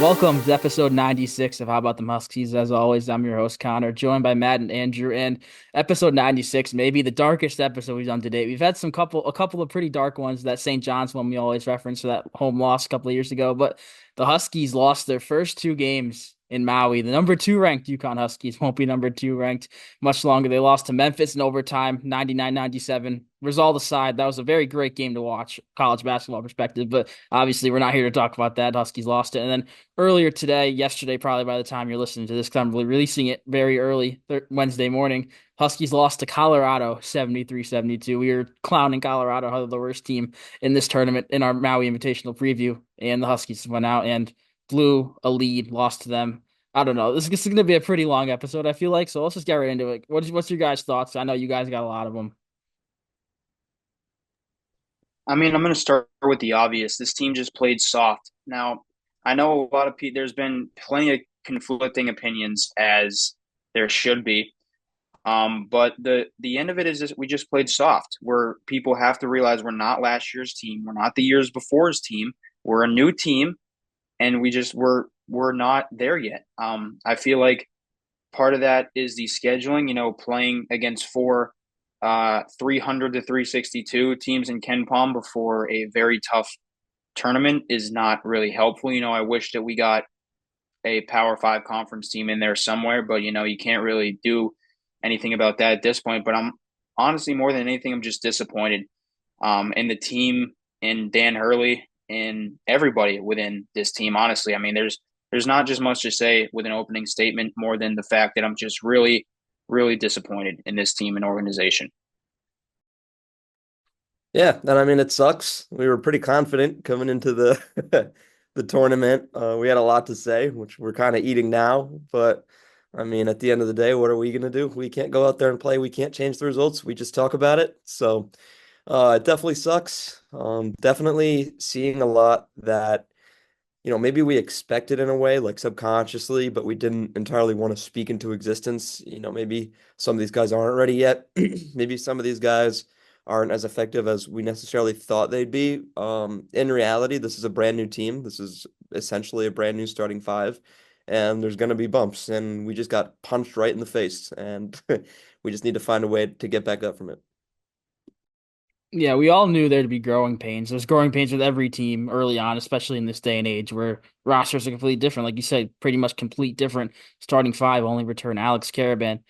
Welcome to episode 96 of How About the Huskies. As always, I'm your host, Connor, joined by Matt and Andrew. And episode 96, maybe the darkest episode we've done to date. We've had a couple of pretty dark ones. That St. John's one we always reference for that home loss a couple of years ago. But the Huskies lost their first two games in Maui. The number two ranked UConn Huskies won't be number two ranked much longer. They lost to Memphis in overtime, 99-97. Result aside, that was a very great game to watch, college basketball perspective. But obviously, we're not here to talk about that. Huskies lost it. And then earlier today, yesterday, probably by the time you're listening to this, because I'm releasing it very early, Wednesday morning, Huskies lost to Colorado 73-72. We were clowning Colorado, how they're the worst team in this tournament in our Maui Invitational preview, and the Huskies went out and blew a lead, lost to them. I don't know. This is going to be a pretty long episode, I feel like, so let's just get right into it. What's your guys' thoughts? I know you guys got a lot of them. I'm going to start with the obvious. This team just played soft. Now, I know a lot of people, there's been plenty of conflicting opinions as there should be. But the end of it is just, we just played soft, where people have to realize we're not last year's team. We're not the years before's team. We're a new team, and we're not there yet. I feel like part of that is the scheduling, playing against four 300 to 362 teams in Ken Palm before a very tough tournament is not really helpful. I wish that we got a Power Five conference team in there somewhere, but you can't really do anything about that at this point. But I'm honestly, more than anything, I'm just disappointed in the team, in Dan Hurley, in everybody within this team. Honestly, I mean, there's not just much to say with an opening statement more than the fact that I'm just really, really disappointed in this team and organization. Yeah, and I mean it sucks. We were pretty confident coming into the the tournament. We had a lot to say, which we're kind of eating now. But I mean, at the end of the day, what are we gonna do? We can't go out there and play. We can't change the results. We just talk about it. So it definitely sucks. Definitely seeing a lot that maybe we expected in a way, like subconsciously, but we didn't entirely want to speak into existence. Maybe some of these guys aren't ready yet. Maybe some of these guys aren't as effective as we necessarily thought they'd be. In reality, this is a brand new team. This is essentially a brand new starting five, and there's going to be bumps, and we just got punched right in the face, and we just need to find a way to get back up from it. Yeah, we all knew there'd be growing pains. There's growing pains with every team early on, especially in this day and age where rosters are completely different. Like you said, pretty much complete different. Starting five only return Alex Caravan.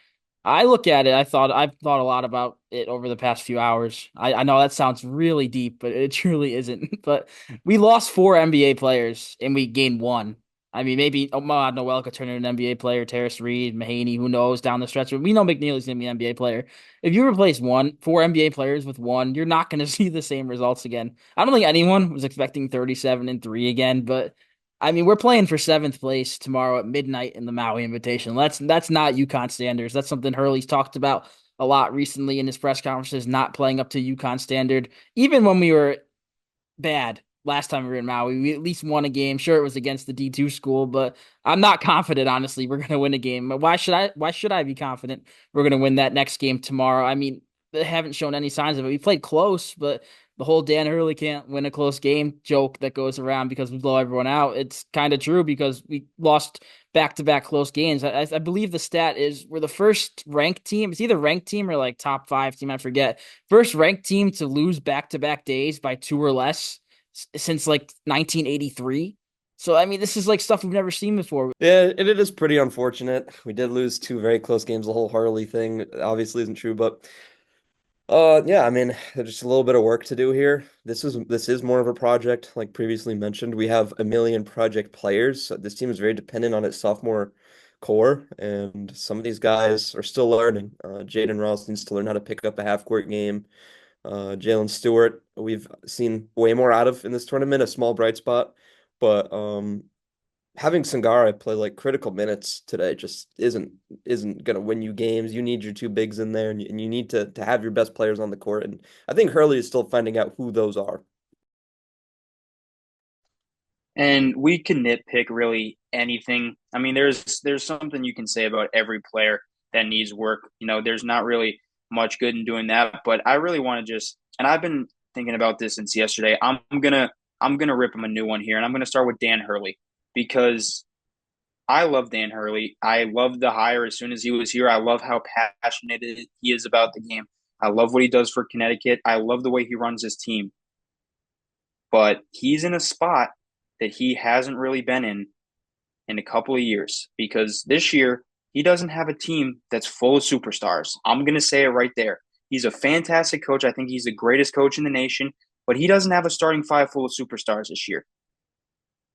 I look at it, I've thought a lot about it over the past few hours. I know that sounds really deep, but it truly isn't. But we lost four NBA players and we gained one. I mean, maybe Ahmad Noel could turn into an NBA player, Terrace Reed, Mahaney, who knows down the stretch. But we know McNeely's gonna be an NBA player. If you replace four NBA players with one, you're not gonna see the same results again. I don't think anyone was expecting 37-3 again, but I mean, we're playing for seventh place tomorrow at midnight in the Maui Invitation. That's not UConn standards. That's something Hurley's talked about a lot recently in his press conferences, not playing up to UConn standard. Even when we were bad last time we were in Maui, we at least won a game. Sure, it was against the D2 school, but I'm not confident, honestly, we're gonna win a game. Why should I be confident we're gonna win that next game tomorrow? I mean, they haven't shown any signs of it. We played close, but the whole Dan Hurley can't win a close game joke that goes around because we blow everyone out. It's kind of true because we lost back-to-back close games. I believe the stat is we're the first ranked team. It's either ranked team or like top five team. I forget. First ranked team to lose back-to-back days by two or less since like 1983. So I mean, this is like stuff we've never seen before. Yeah, it is pretty unfortunate. We did lose two very close games. The whole Harley thing obviously isn't true, but yeah, I mean, there's just a little bit of work to do here. This is more of a project, like previously mentioned. We have a million project players. So this team is very dependent on its sophomore core, and some of these guys are still learning. Jaden Ross needs to learn how to pick up a half-court game. Jalen Stewart, we've seen way more out of in this tournament, a small bright spot, but having Sangare play like critical minutes today just isn't gonna win you games. You need your two bigs in there, and you need to have your best players on the court. And I think Hurley is still finding out who those are. And we can nitpick really anything. I mean, there's something you can say about every player that needs work. There's not really much good in doing that. But I really want to just, and I've been thinking about this since yesterday. I'm gonna rip him a new one here, and I'm gonna start with Dan Hurley. because I love Dan Hurley. I loved the hire as soon as he was here. I love how passionate he is about the game. I love what he does for Connecticut. I love the way he runs his team. But he's in a spot that he hasn't really been in a couple of years because this year he doesn't have a team that's full of superstars. I'm going to say it right there. He's a fantastic coach. I think he's the greatest coach in the nation, but he doesn't have a starting five full of superstars this year.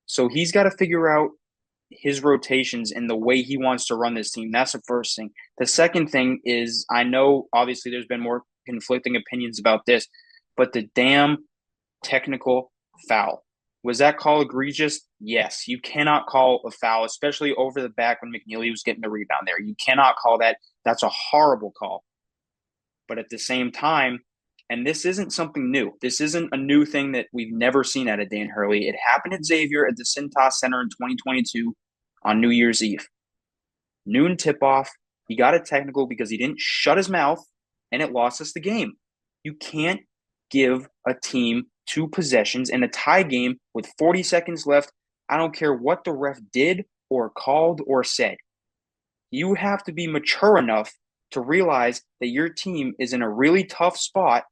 So he's got to figure out his rotations and the way he wants to run this team. That's the first thing. The second thing is I know obviously there's been more conflicting opinions about this, but the damn technical foul. Was that call egregious? Yes. You cannot call a foul, especially over the back when McNeely was getting the rebound there. You cannot call that. That's a horrible call. But at the same time, and this isn't something new. This isn't a new thing that we've never seen out of Dan Hurley. It happened at Xavier at the Cintas Center in 2022 on New Year's Eve. Noon tip-off. He got a technical because he didn't shut his mouth, and it lost us the game. You can't give a team two possessions in a tie game with 40 seconds left. I don't care what the ref did or called or said. You have to be mature enough to realize that your team is in a really tough spot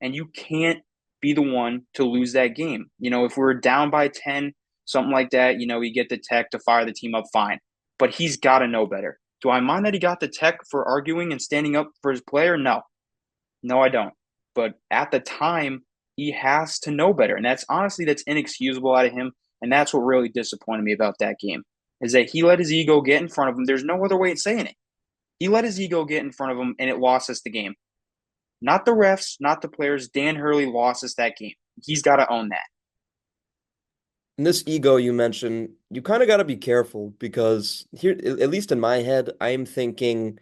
and you can't be the one to lose that game. If we're down by 10, something like that, you get the tech to fire the team up, fine. But he's got to know better. Do I mind that he got the tech for arguing and standing up for his player? No. No, I don't. But at the time, he has to know better. And that's inexcusable out of him. And that's what really disappointed me about that game is that he let his ego get in front of him. There's no other way of saying it. He let his ego get in front of him, and it lost us the game. Not the refs, not the players. Dan Hurley lost us that game. He's got to own that. And this ego you mentioned, you kind of got to be careful because here, at least in my head, I'm thinking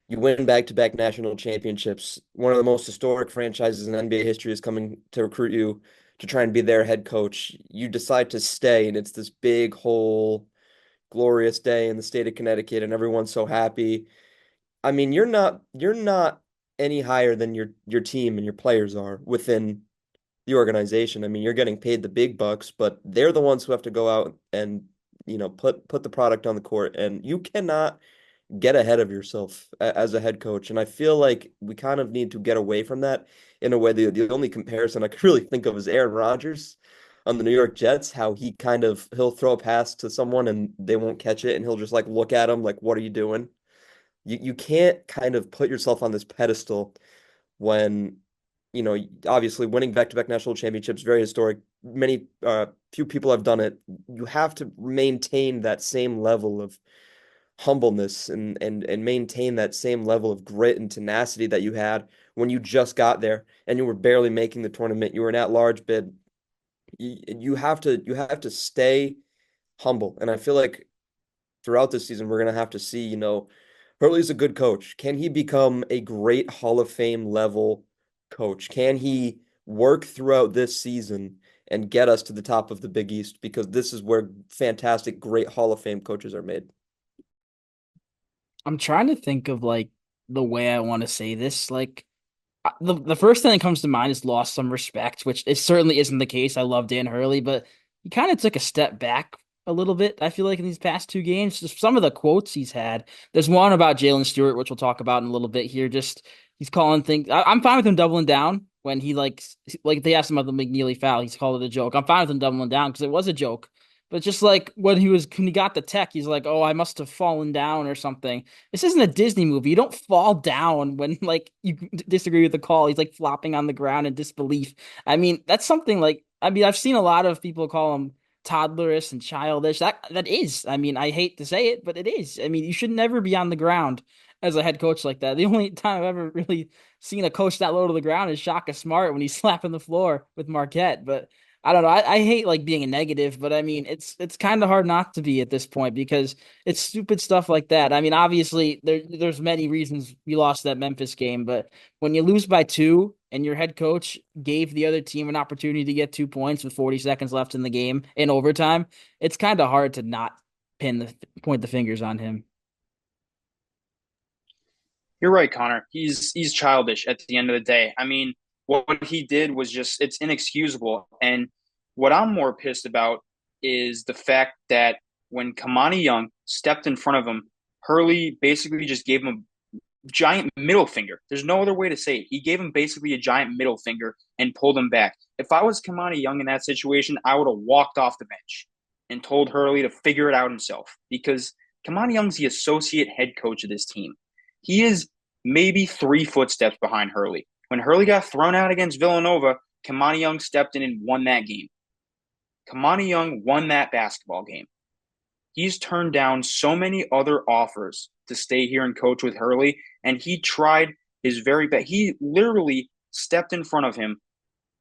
you win back-to-back national championships. One of the most historic franchises in NBA history is coming to recruit you to try and be their head coach. You decide to stay, and it's this big whole glorious day in the state of Connecticut, and everyone's so happy. I mean, you're not any higher than your team and your players are within the organization. I mean, you're getting paid the big bucks, but they're the ones who have to go out and, put the product on the court. And you cannot get ahead of yourself as a head coach. And I feel like we kind of need to get away from that in a way. The only comparison I could really think of is Aaron Rodgers on the New York Jets, how he'll throw a pass to someone and they won't catch it, and he'll just like look at him like, what are you doing? You can't kind of put yourself on this pedestal when, obviously winning back-to-back national championships, very historic. Many few people have done it. You have to maintain that same level of humbleness and maintain that same level of grit and tenacity that you had when you just got there and you were barely making the tournament. You were an at-large bid. You have to stay humble. And I feel like throughout this season we're gonna have to see, Hurley's a good coach. Can he become a great Hall of Fame level coach? Can he work throughout this season and get us to the top of the Big East? Because this is where fantastic, great Hall of Fame coaches are made. I'm trying to think of like the way I want to say this. Like the first thing that comes to mind is lost some respect, which it certainly isn't the case. I love Dan Hurley, but he kind of took a step back a little bit. I feel like in these past two games, just some of the quotes he's had. There's one about Jalen Stewart, which we'll talk about in a little bit here. Just he's calling things. I'm fine with him doubling down when he like they asked him about the McNeely foul. He's called it a joke. I'm fine with him doubling down because it was a joke. But just like when he got the tech, he's like, "Oh, I must have fallen down or something." This isn't a Disney movie. You don't fall down when like you disagree with the call. He's like flopping on the ground in disbelief. I mean, that's something like I've seen a lot of people call him toddlerish and childish. That is. I mean, I hate to say it, but it is. I mean, you should never be on the ground as a head coach like that. The only time I've ever really seen a coach that low to the ground is Shaka Smart when he's slapping the floor with Marquette. But I don't know. I hate like being a negative, but I mean it's kind of hard not to be at this point because it's stupid stuff like that. I mean, obviously there's many reasons we lost that Memphis game, but when you lose by two and your head coach gave the other team an opportunity to get 2 points with 40 seconds left in the game in overtime, it's kind of hard to not point the fingers on him. You're right, Connor. He's childish at the end of the day. I mean, what he did was just it's inexcusable. And what I'm more pissed about is the fact that when Kamani Young stepped in front of him, Hurley basically just gave him a giant middle finger. There's no other way to say it. He gave him basically a giant middle finger and pulled him back. If I was Kamani Young in that situation, I would have walked off the bench and told Hurley to figure it out himself because Kamani Young's the associate head coach of this team. He is maybe 3 footsteps behind Hurley. When Hurley got thrown out against Villanova, Kamani Young stepped in and won that game. Kamani Young won that basketball game. He's turned down so many other offers to stay here and coach with Hurley, and he tried his very best. He literally stepped in front of him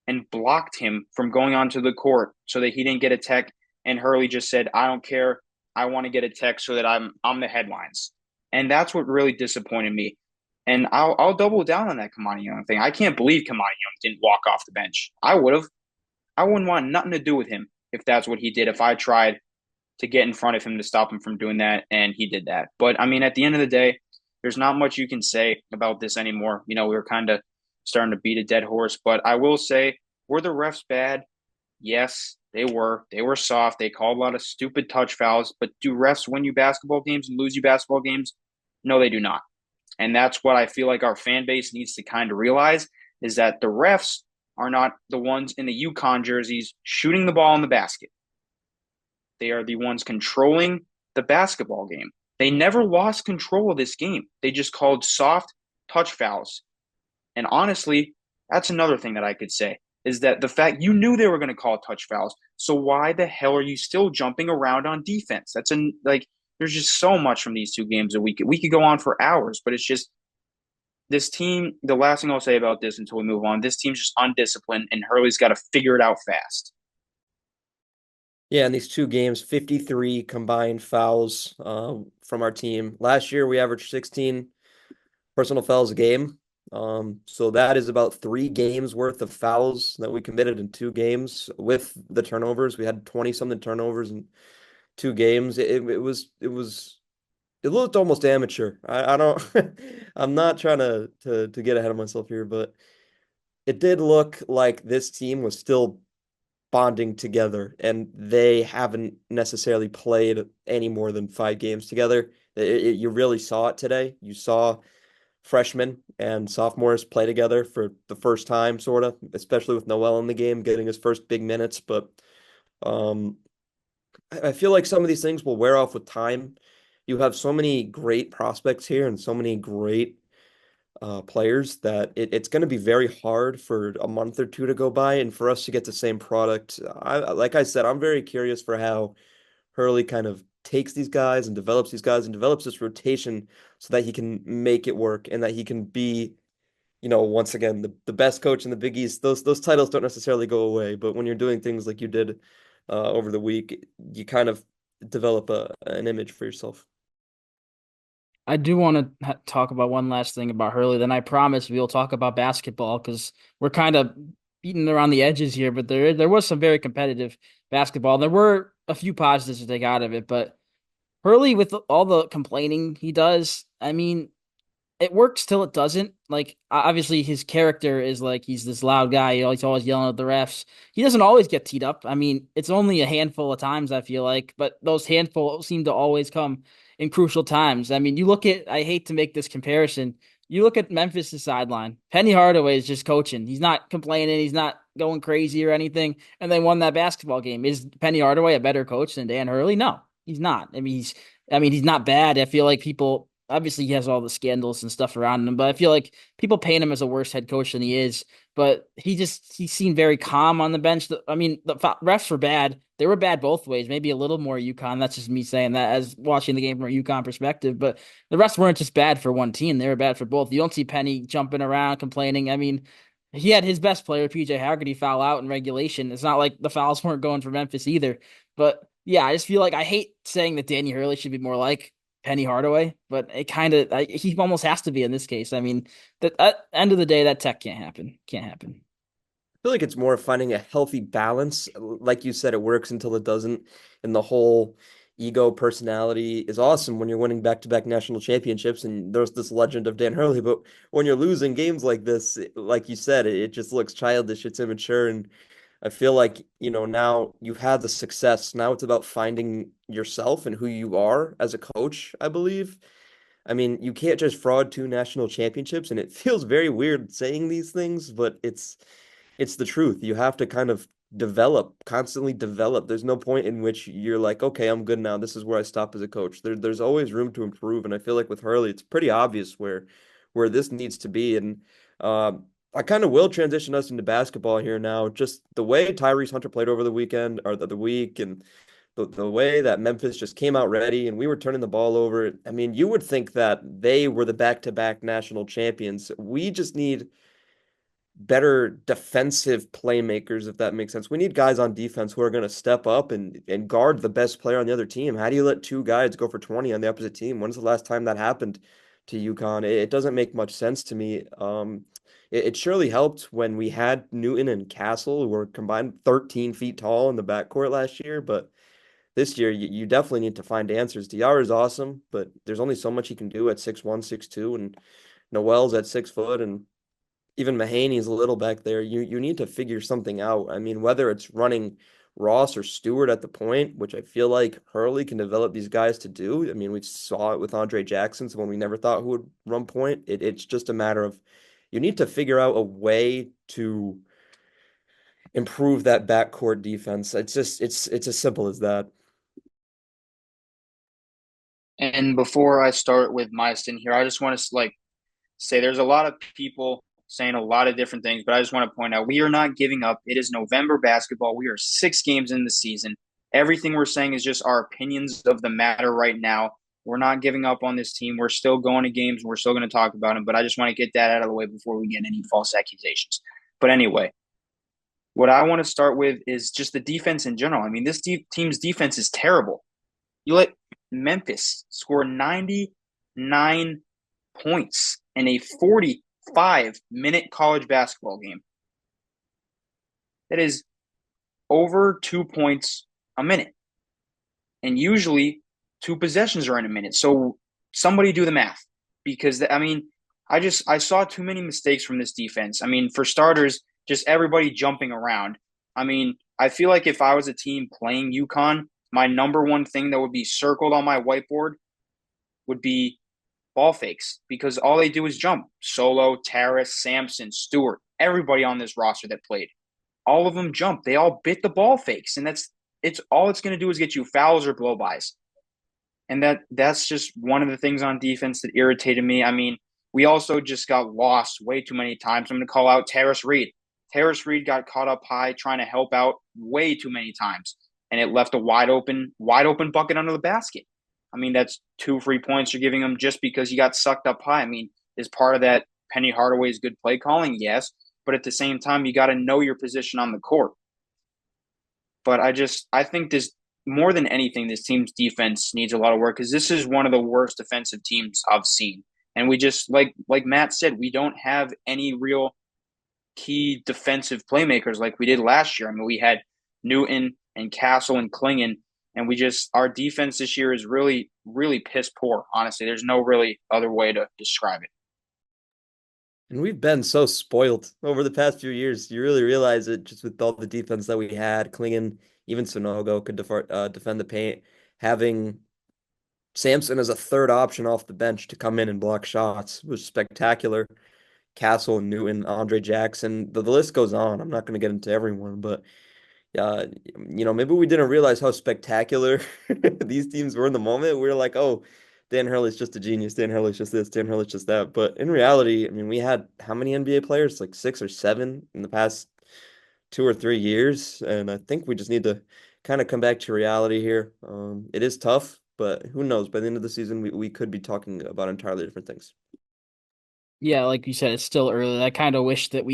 and blocked him from going onto the court so that he didn't get a tech. And Hurley just said, "I don't care. I want to get a tech so that I'm the headlines." And that's what really disappointed me. And I'll double down on that Kamani Young thing. I can't believe Kamani Young didn't walk off the bench. I would have. I wouldn't want nothing to do with him if that's what he did. If I tried to get in front of him to stop him from doing that, and he did that. But I mean, at the end of the day, there's not much you can say about this anymore. You know, we were kind of starting to beat a dead horse, but I will say, were the refs bad? Yes, they were. They were soft. They called a lot of stupid touch fouls. But do refs win you basketball games and lose you basketball games? No, they do not. And that's what I feel like our fan base needs to kind of realize is that the refs are not the ones in the UConn jerseys shooting the ball in the basket. They are the ones controlling the basketball game. They never lost control of this game. They just called soft touch fouls. And honestly, that's another thing that I could say is that the fact you knew they were going to call touch fouls. So why the hell are you still jumping around on defense? There's just so much from these two games that we could go on for hours, but it's just this team. The last thing I'll say about this until we move on, this team's just undisciplined, and Hurley's got to figure it out fast. Yeah, in these two games, 53 combined fouls from our team. Last year, we averaged 16 personal fouls a game. So that is about 3 games worth of fouls that we committed in 2 games with the turnovers. We had 20-something turnovers in 2 games. It looked almost amateur. I don't I'm not trying to get ahead of myself here, but it did look like this team was still bonding together, and they haven't necessarily played any more than 5 games together. You really saw it today. You saw freshmen and sophomores play together for the first time, sort of, especially with Noel in the game, getting his first big minutes. But um, I feel like some of these things will wear off with time. You have so many great prospects here and so many great players that it's going to be very hard for a month or two to go by and for us to get the same product. Like I said, I'm very curious for how Hurley kind of takes these guys and develops these guys and develops this rotation so that he can make it work and that he can be, once again, the best coach in the Big East. Those titles don't necessarily go away, but when you're doing things like you did over the week, you kind of develop an image for yourself. I do want to talk about one last thing about Hurley. Then I promise we'll talk about basketball because we're kind of beating around the edges here. But there was some very competitive basketball. There were a few positives to take out of it, but Hurley with all the complaining he does, I mean, it works till it doesn't. Like obviously his character is like he's this loud guy. He's always yelling at the refs. He doesn't always get teed up. I mean, it's only a handful of times I feel like, but those handful seem to always come in crucial times. I mean, you look at I hate to make this comparison. You look at Memphis' sideline. Penny Hardaway is just coaching. He's not complaining. He's not going crazy or anything. And they won that basketball game. Is Penny Hardaway a better coach than Dan Hurley? No, he's not. I mean, he's not bad. I feel like people obviously he has all the scandals and stuff around him, but I feel like people paint him as a worse head coach than he is. But he seemed very calm on the bench. I mean, the refs were bad. They were bad both ways. Maybe a little more UConn. That's just me saying that as watching the game from a UConn perspective. But the refs weren't just bad for one team. They were bad for both. You don't see Penny jumping around complaining. I mean, he had his best player, PJ Haggerty, foul out in regulation. It's not like the fouls weren't going for Memphis either. But yeah, I just feel like I hate saying that Danny Hurley should be more like Penny Hardaway, but it kind of he almost has to be in this case. I mean, at the end of the day, that tech can't happen. Can't happen. Feel like it's more finding a healthy balance. Like you said, it works until it doesn't. And the whole ego personality is awesome when you're winning back-to-back national championships and there's this legend of Dan Hurley. But when you're losing games like this, like you said, it just looks childish. It's immature. And I feel like, now you've had the success. Now it's about finding yourself and who you are as a coach, I believe. I mean, you can't just fraud two national championships, and it feels very weird saying these things, but it's the truth. You have to kind of develop, constantly develop. There's no point in which you're like, okay, I'm good now. This is where I stop as a coach. There's always room to improve, and I feel like with Hurley, it's pretty obvious where this needs to be. And uh, I kind of will transition us into basketball here now. Just the way Tyrese Hunter played over the weekend or the week, and the way that Memphis just came out ready and we were turning the ball over. I mean, you would think that they were the back-to-back national champions. We just need better defensive playmakers, if that makes sense. We need guys on defense who are going to step up and guard the best player on the other team. How do you let two guys go for 20 on the opposite team? When's the last time that happened to UConn? It doesn't make much sense to me. It surely helped when we had Newton and Castle, who were combined 13 feet tall in the backcourt last year, but this year you definitely need to find answers. DR is awesome, but there's only so much he can do at 6'1", 6'2", and Noel's at 6 foot, and even Mahaney's a little back there. You need to figure something out. I mean, whether it's running Ross or Stewart at the point, which I feel like Hurley can develop these guys to do. I mean, we saw it with Andre Jackson, someone we never thought who would run point. It's just a matter of you need to figure out a way to improve that backcourt defense. It's as simple as that. And before I start with my stint here, I just want to say there's a lot of people saying a lot of different things, but I just want to point out we are not giving up. It is November basketball. We are 6 games in the season. Everything we're saying is just our opinions of the matter right now. We're not giving up on this team. We're still going to games. We're still going to talk about them, but I just want to get that out of the way before we get any false accusations. But anyway, what I want to start with is just the defense in general. I mean, this team's defense is terrible. You let Memphis score 99 points in a 45-minute college basketball game. That is over 2 points a minute. And usually 2 possessions are in a minute. So somebody do the math because, I mean, I saw too many mistakes from this defense. I mean, for starters, just everybody jumping around. I mean, I feel like if I was a team playing UConn, my number one thing that would be circled on my whiteboard would be ball fakes because all they do is jump. Solo, Terrace, Sampson, Stewart, everybody on this roster that played. All of them jump. They all bit the ball fakes, and it's all it's going to do is get you fouls or blow-bys. And that's just one of the things on defense that irritated me. I mean, we also just got lost way too many times. I'm going to call out Terrace Reed. Terrace Reed got caught up high trying to help out way too many times, and it left a wide open bucket under the basket. I mean, that's 2 free points you're giving him just because he got sucked up high. I mean, is part of that Penny Hardaway's good play calling? Yes. But at the same time, you got to know your position on the court. But I think this, more than anything, this team's defense needs a lot of work because this is one of the worst defensive teams I've seen. And we just, like Matt said, we don't have any real key defensive playmakers like we did last year. I mean, we had Newton and Castle and Klingon, and our defense this year is really, really piss poor, honestly. There's no really other way to describe it. And we've been so spoiled over the past few years. You really realize it just with all the defense that we had. Klingon, even Sonogo could defend the paint. Having Sampson as a third option off the bench to come in and block shots was spectacular. Castle, Newton, Andre Jackson, the list goes on. I'm not going to get into everyone, but yeah, maybe we didn't realize how spectacular these teams were in the moment. We were like, oh, Dan Hurley's just a genius. Dan Hurley's just this. Dan Hurley's just that. But in reality, I mean, we had how many NBA players? Like 6 or 7 in the past 2 or 3 years. And I think we just need to kind of come back to reality here. It is tough, but who knows? By the end of the season, we could be talking about entirely different things. Yeah, like you said, it's still early. I kind of wish that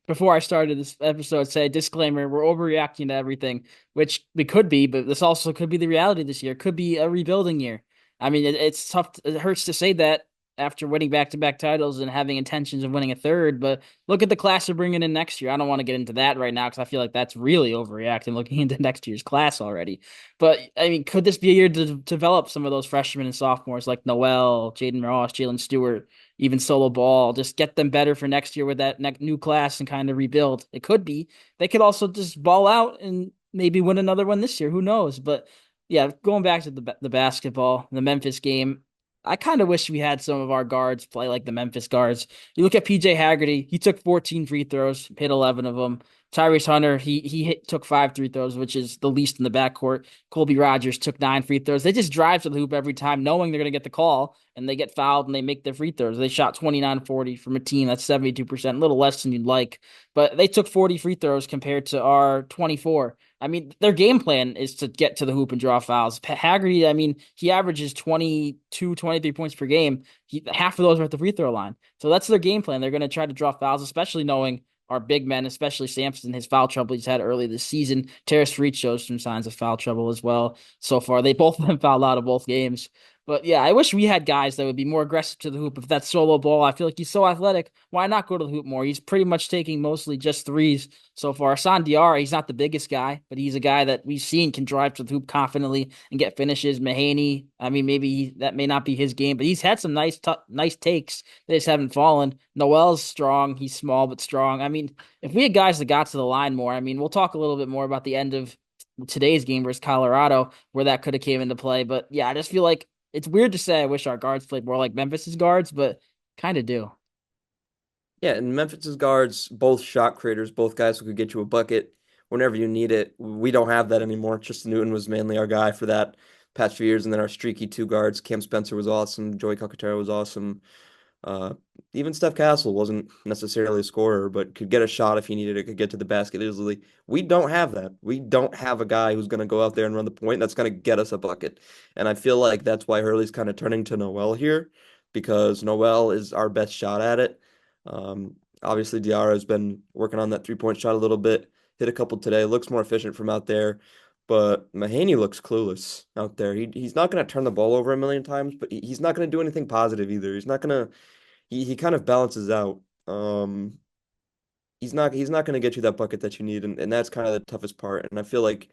before I started this episode, said disclaimer, we're overreacting to everything, which we could be, but this also could be the reality this year. It could be a rebuilding year. I mean, it's tough. It hurts to say that after winning back-to-back titles and having intentions of winning a third, but look at the class we're bringing in next year. I don't want to get into that right now because I feel like that's really overreacting looking into next year's class already. But, I mean, could this be a year to develop some of those freshmen and sophomores like Noel, Jaden Ross, Jalen Stewart, even solo ball, just get them better for next year with that new class and kind of rebuild. It could be. They could also just ball out and maybe win another one this year. Who knows? But yeah, going back to the basketball, the Memphis game, I kind of wish we had some of our guards play like the Memphis guards. You look at PJ Haggerty, he took 14 free throws, hit 11 of them. Tyrese Hunter, took 5 free throws, which is the least in the backcourt. Colby Rogers took 9 free throws. They just drive to the hoop every time, knowing they're going to get the call, and they get fouled and they make their free throws. They shot 29-40 from a team that's 72%, a little less than you'd like, but they took 40 free throws compared to our 24. I mean, their game plan is to get to the hoop and draw fouls. Haggerty, I mean, he averages 22, 23 points per game. Half of those are at the free throw line. So that's their game plan. They're going to try to draw fouls, especially knowing our big men, especially Sampson, his foul trouble he's had early this season. Terrence Reed shows some signs of foul trouble as well so far. They both of them fouled out of both games. But yeah, I wish we had guys that would be more aggressive to the hoop. If that's solo ball, I feel like he's so athletic. Why not go to the hoop more? He's pretty much taking mostly just threes so far. Hassan Diarra, he's not the biggest guy, but he's a guy that we've seen can drive to the hoop confidently and get finishes. Mahaney, I mean, that may not be his game, but he's had some nice takes. They just haven't fallen. Noel's strong. He's small but strong. I mean, if we had guys that got to the line more, I mean, we'll talk a little bit more about the end of today's game versus Colorado, where that could have came into play. But yeah, I just feel like it's weird to say I wish our guards played more like Memphis's guards, but kind of do. Yeah, and Memphis's guards, both shot creators, both guys who could get you a bucket whenever you need it. We don't have that anymore. Tristan Newton was mainly our guy for that past few years, and then our streaky two guards, Cam Spencer was awesome, Joey Calcaterra was awesome. Uh, Even Steph Castle wasn't necessarily a scorer, but could get a shot if he needed it, could get to the basket easily. We don't have that. We don't have a guy who's going to go out there and run the point that's going to get us a bucket. And I feel like that's why Hurley's kind of turning to Noel here, because Noel is our best shot at it. Obviously, Diarra has been working on that three-point shot a little bit, hit a couple today, looks more efficient from out there. But Mahaney looks clueless out there. He's not going to turn the ball over a million times, but he's not going to do anything positive either. He's not going to he kind of balances out. He's not going to get you that bucket that you need, and that's kind of the toughest part. And I feel like,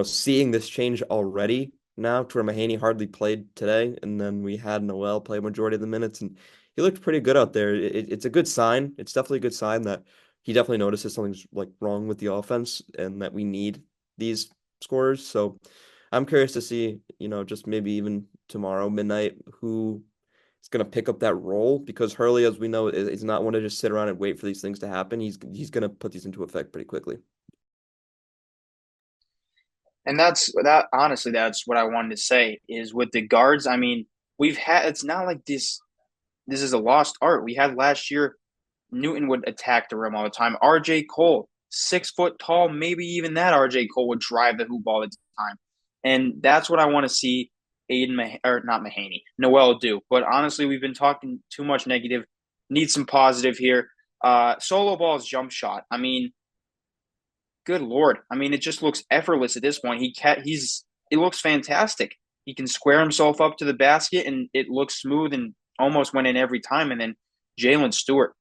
seeing this change already now to where Mahaney hardly played today, and then we had Noel play a majority of the minutes, and he looked pretty good out there. It's a good sign. It's definitely a good sign that he definitely notices something's like wrong with the offense and that we need these scorers. So I'm curious to see, just maybe even tomorrow midnight who is going to pick up that role, because Hurley, as we know, is not one to just sit around and wait for these things to happen. He's going to put these into effect pretty quickly. And honestly, that's what I wanted to say is with the guards. I mean, it's not like this is a lost art. We had last year Newton would attack the rim all the time. RJ Cole, 6 foot tall, maybe even that RJ Cole would drive the hoop all the time. And that's what I want to see or not Mahaney, Noel do. But honestly, we've been talking too much negative. Need some positive here. Solo ball's jump shot. I mean, good Lord. I mean, it just looks effortless at this point. It looks fantastic. He can square himself up to the basket and it looks smooth and almost went in every time. And then Jalen Stewart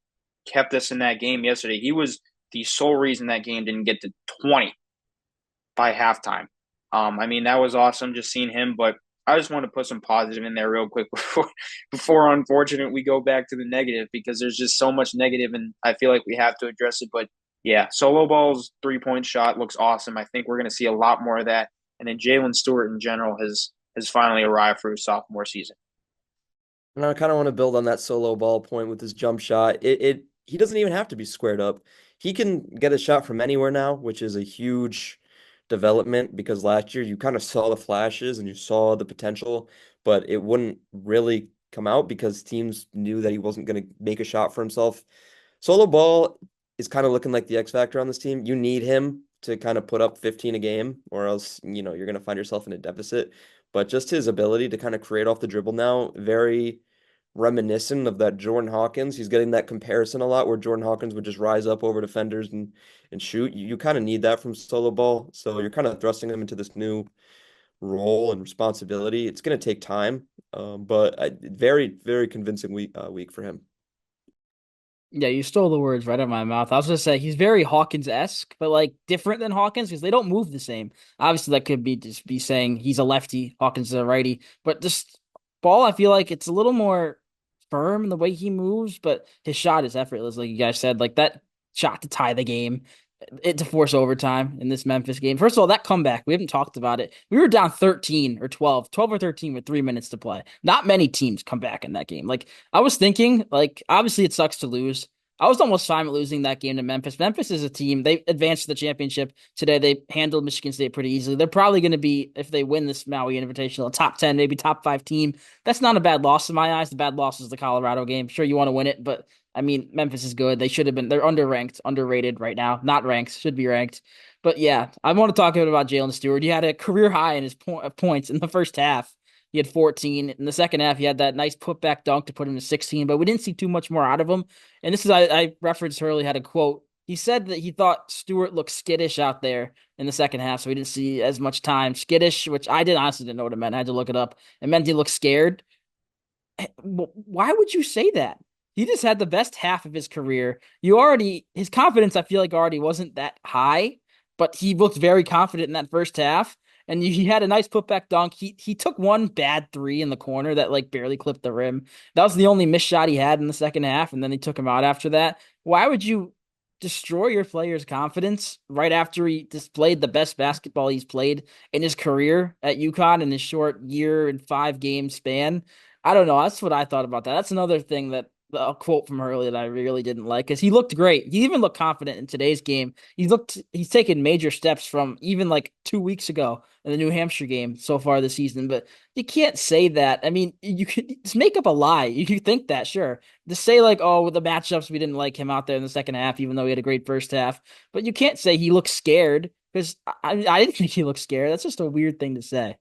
kept us in that game yesterday. He was the sole reason that game didn't get to 20 by halftime. I mean, that was awesome just seeing him, but I just want to put some positive in there real quick before unfortunate we go back to the negative, because there's just so much negative and I feel like we have to address it. But yeah, solo ball's 3-point shot looks awesome. I think we're going to see a lot more of that. And then Jalen Stewart in general has finally arrived for his sophomore season. And I kind of want to build on that solo ball point with his jump shot. He doesn't even have to be squared up. He can get a shot from anywhere now, which is a huge development, because last year you kind of saw the flashes and you saw the potential, but it wouldn't really come out because teams knew that he wasn't going to make a shot for himself. Solo ball is kind of looking like the X factor on this team. You need him to kind of put up 15 a game, or else, you're going to find yourself in a deficit. But just his ability to kind of create off the dribble now, very reminiscent of that Jordan Hawkins. He's getting that comparison a lot, where Jordan Hawkins would just rise up over defenders and shoot. You kind of need that from solo ball. So you're kind of thrusting him into this new role and responsibility. It's going to take time, but very, very convincing week for him. Yeah, you stole the words right out of my mouth. I was gonna say he's very Hawkins-esque, but like different than Hawkins because they don't move the same. Obviously, that could be just be saying he's a lefty, Hawkins is a righty, but just ball, I feel like it's a little more firm in the way he moves, but his shot is effortless, like you guys said. Like that shot to tie the game, it to force overtime in this Memphis game. First of all, that comeback, we haven't talked about it. We were down 13 or 12 or 13 with 3 minutes to play. Not many teams come back in that game. Like I was thinking, like obviously it sucks to lose. I was almost fine with losing that game to Memphis. Memphis is a team. They advanced to the championship today. They handled Michigan State pretty easily. They're probably going to be, if they win this Maui Invitational, a top 10, maybe top five team. That's not a bad loss in my eyes. The bad loss is the Colorado game. Sure, you want to win it, but I mean, Memphis is good. They should have been, they're underranked, underrated right now. Not ranked, should be ranked. But yeah, I want to talk a bit about Jalen Stewart. He had a career high in his points in the first half. He had 14. In the second half, he had that nice putback dunk to put him to 16, but we didn't see too much more out of him. And this is, I referenced Hurley had a quote. He said that he thought Stewart looked skittish out there in the second half, so he didn't see as much time. Skittish, which I did honestly didn't know what it meant. I had to look it up. It meant he looked scared. Why would you say that? He just had the best half of his career. His confidence, I feel like already wasn't that high, but he looked very confident in that first half. And he had a nice putback dunk. He took one bad three in the corner that like barely clipped the rim. That was the only missed shot he had in the second half, and then he took him out after that. Why would you destroy your player's confidence right after he displayed the best basketball he's played in his career at UConn in his short year and 5 game span? I don't know. That's what I thought about that. That's another thing that a quote from Hurley that I really didn't like because he looked great. He even looked confident in today's game. He's taken major steps from even like 2 weeks ago in the New Hampshire game so far this season. But you can't say that. I mean, you could just make up a lie. You could think that, sure. Just say like, oh, with the matchups, we didn't like him out there in the second half, even though he had a great first half. But you can't say he looks scared because I didn't think he looked scared. That's just a weird thing to say.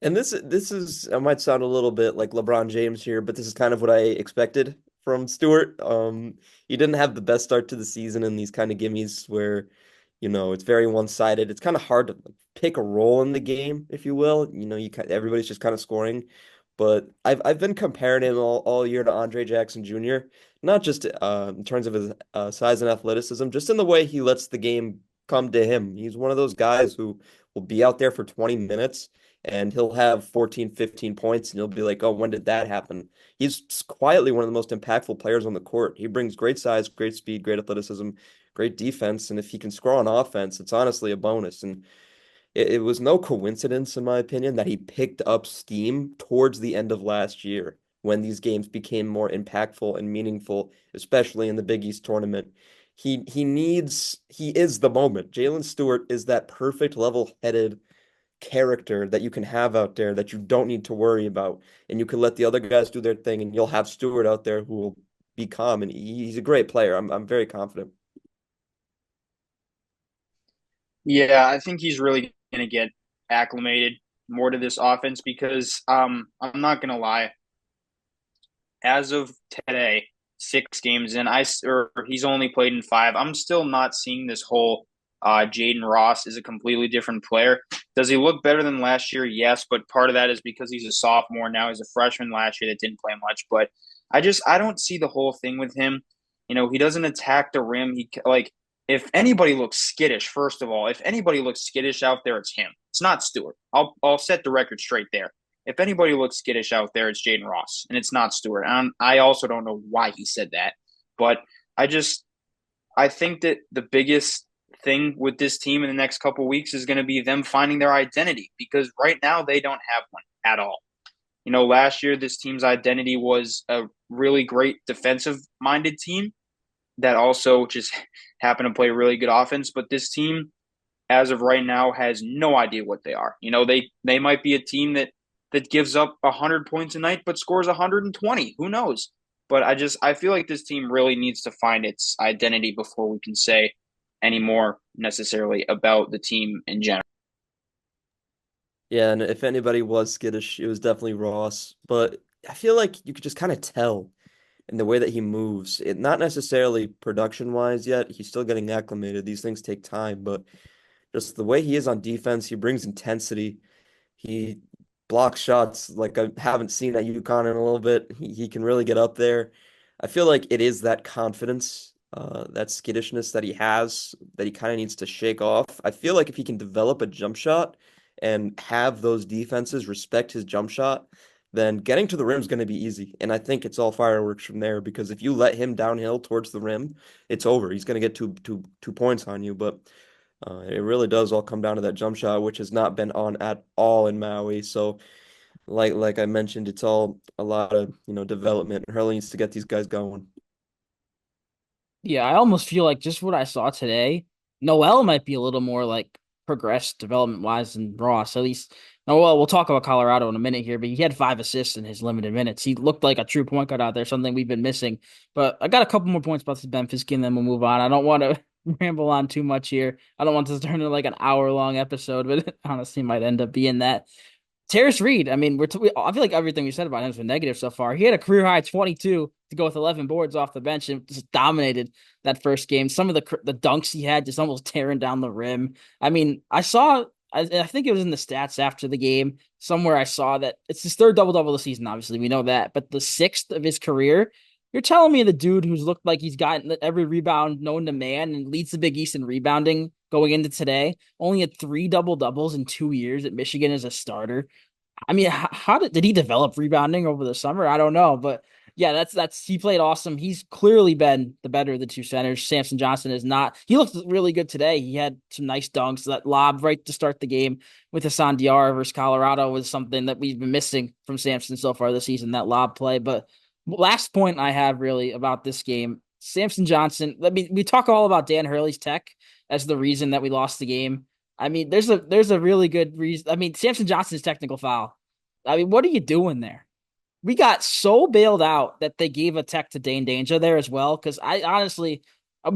And this is I might sound a little bit like LeBron James here, but this is kind of what I expected from Stewart. He didn't have the best start to the season in these kind of gimmies where, it's very one-sided. It's kind of hard to pick a role in the game, if you will. Everybody's just kind of scoring. But I've been comparing him all year to Andre Jackson Jr., not just in terms of his size and athleticism, just in the way he lets the game come to him. He's one of those guys who will be out there for 20 minutes and he'll have 14, 15 points, and you'll be like, oh, when did that happen? He's quietly one of the most impactful players on the court. He brings great size, great speed, great athleticism, great defense, and if he can score on offense, it's honestly a bonus. And it was no coincidence, in my opinion, that he picked up steam towards the end of last year when these games became more impactful and meaningful, especially in the Big East tournament. He is the moment. Jalen Stewart is that perfect level-headed character that you can have out there that you don't need to worry about. And you can let the other guys do their thing, and you'll have Stewart out there who will be calm. And he's a great player. I'm very confident. Yeah, I think he's really going to get acclimated more to this offense because I'm not going to lie. As of today, 6 games in, or he's only played in five. I'm still not seeing this whole Jaden Ross is a completely different player. Does he look better than last year? Yes, but part of that is because he's a sophomore now. He's a freshman last year that didn't play much, but I don't see the whole thing with him. He doesn't attack the rim. He like if anybody looks skittish, first of all, if anybody looks skittish out there, it's him. It's not Stewart. I'll set the record straight there. If anybody looks skittish out there, it's Jaden Ross, and it's not Stewart. I also don't know why he said that, but I think that the biggest thing with this team in the next couple of weeks is going to be them finding their identity because right now they don't have one at all. Last year this team's identity was a really great defensive-minded team that also just happened to play really good offense, but this team as of right now has no idea what they are. They might be a team that gives up 100 points a night but scores 120. Who knows? But I feel like this team really needs to find its identity before we can say any more necessarily about the team in general. Yeah, and if anybody was skittish, it was definitely Ross. But I feel like you could just kind of tell in the way that he moves. Not necessarily production wise yet. He's still getting acclimated. These things take time, but just the way he is on defense, he brings intensity. He blocks shots like I haven't seen at UConn in a little bit. He can really get up there. I feel like it is that confidence, that skittishness that he has that he kind of needs to shake off. I feel like if he can develop a jump shot and have those defenses respect his jump shot, then getting to the rim is going to be easy. And I think it's all fireworks from there because if you let him downhill towards the rim, it's over. He's going to get two points on you. But it really does all come down to that jump shot, which has not been on at all in Maui. So like I mentioned, it's all a lot of, development. Hurley needs to get these guys going. Yeah, I almost feel like just what I saw today, Noel might be a little more like progressed development wise than Ross. At least Noel, we'll talk about Colorado in a minute here, but he had 5 assists in his limited minutes. He looked like a true point guard out there, something we've been missing. But I got a couple more points about this Memphis game, then we'll move on. I don't want to ramble on too much here. I don't want this to turn into like an hour-long episode, but it honestly might end up being that. Terrace Reed, I mean, I feel like everything we said about him has been negative so far. He had a career high 22 to go with 11 boards off the bench and just dominated that first game. Some of the dunks he had just almost tearing down the rim. I mean, I think it was in the stats after the game somewhere I saw that it's his third double-double of the season, obviously. We know that, but the sixth of his career. You're telling me the dude who's looked like he's gotten every rebound known to man and leads the Big East in rebounding going into today, only had 3 double-doubles in 2 years at Michigan as a starter. I mean, how did he develop rebounding over the summer? I don't know, but yeah, that's he played awesome. He's clearly been the better of the two centers. Samson Johnson is not. He looked really good today. He had some nice dunks. That lob right to start the game with Hassan Diarra versus Colorado was something that we've been missing from Samson so far this season. That lob play. But last point I have really about this game, Samson Johnson. We talk all about Dan Hurley's tech as the reason that we lost the game. I mean, there's a really good reason. I mean, Samson Johnson's technical foul. I mean, what are you doing there? We got so bailed out that they gave a tech to Dane Danger there as well. Because I honestly, I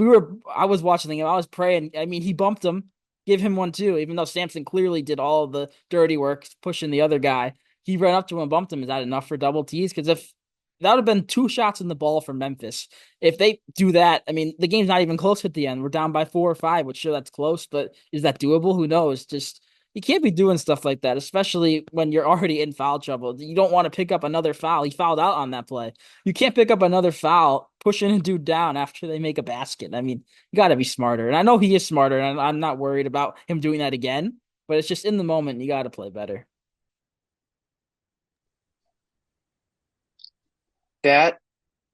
was watching the game. I was praying. I mean, he bumped him, give him one too. Even though Samson clearly did all the dirty work pushing the other guy, he ran up to him and bumped him. Is that enough for double T's? Because if that would have been 2 shots in the ball for Memphis. If they do that, I mean, the game's not even close at the end. We're down by 4 or 5, which sure that's close, but is that doable? Who knows? Just you can't be doing stuff like that, especially when you're already in foul trouble. You don't want to pick up another foul. He fouled out on that play. You can't pick up another foul, pushing a dude down after they make a basket. I mean, you got to be smarter. And I know he is smarter, and I'm not worried about him doing that again, but it's just in the moment, you got to play better. That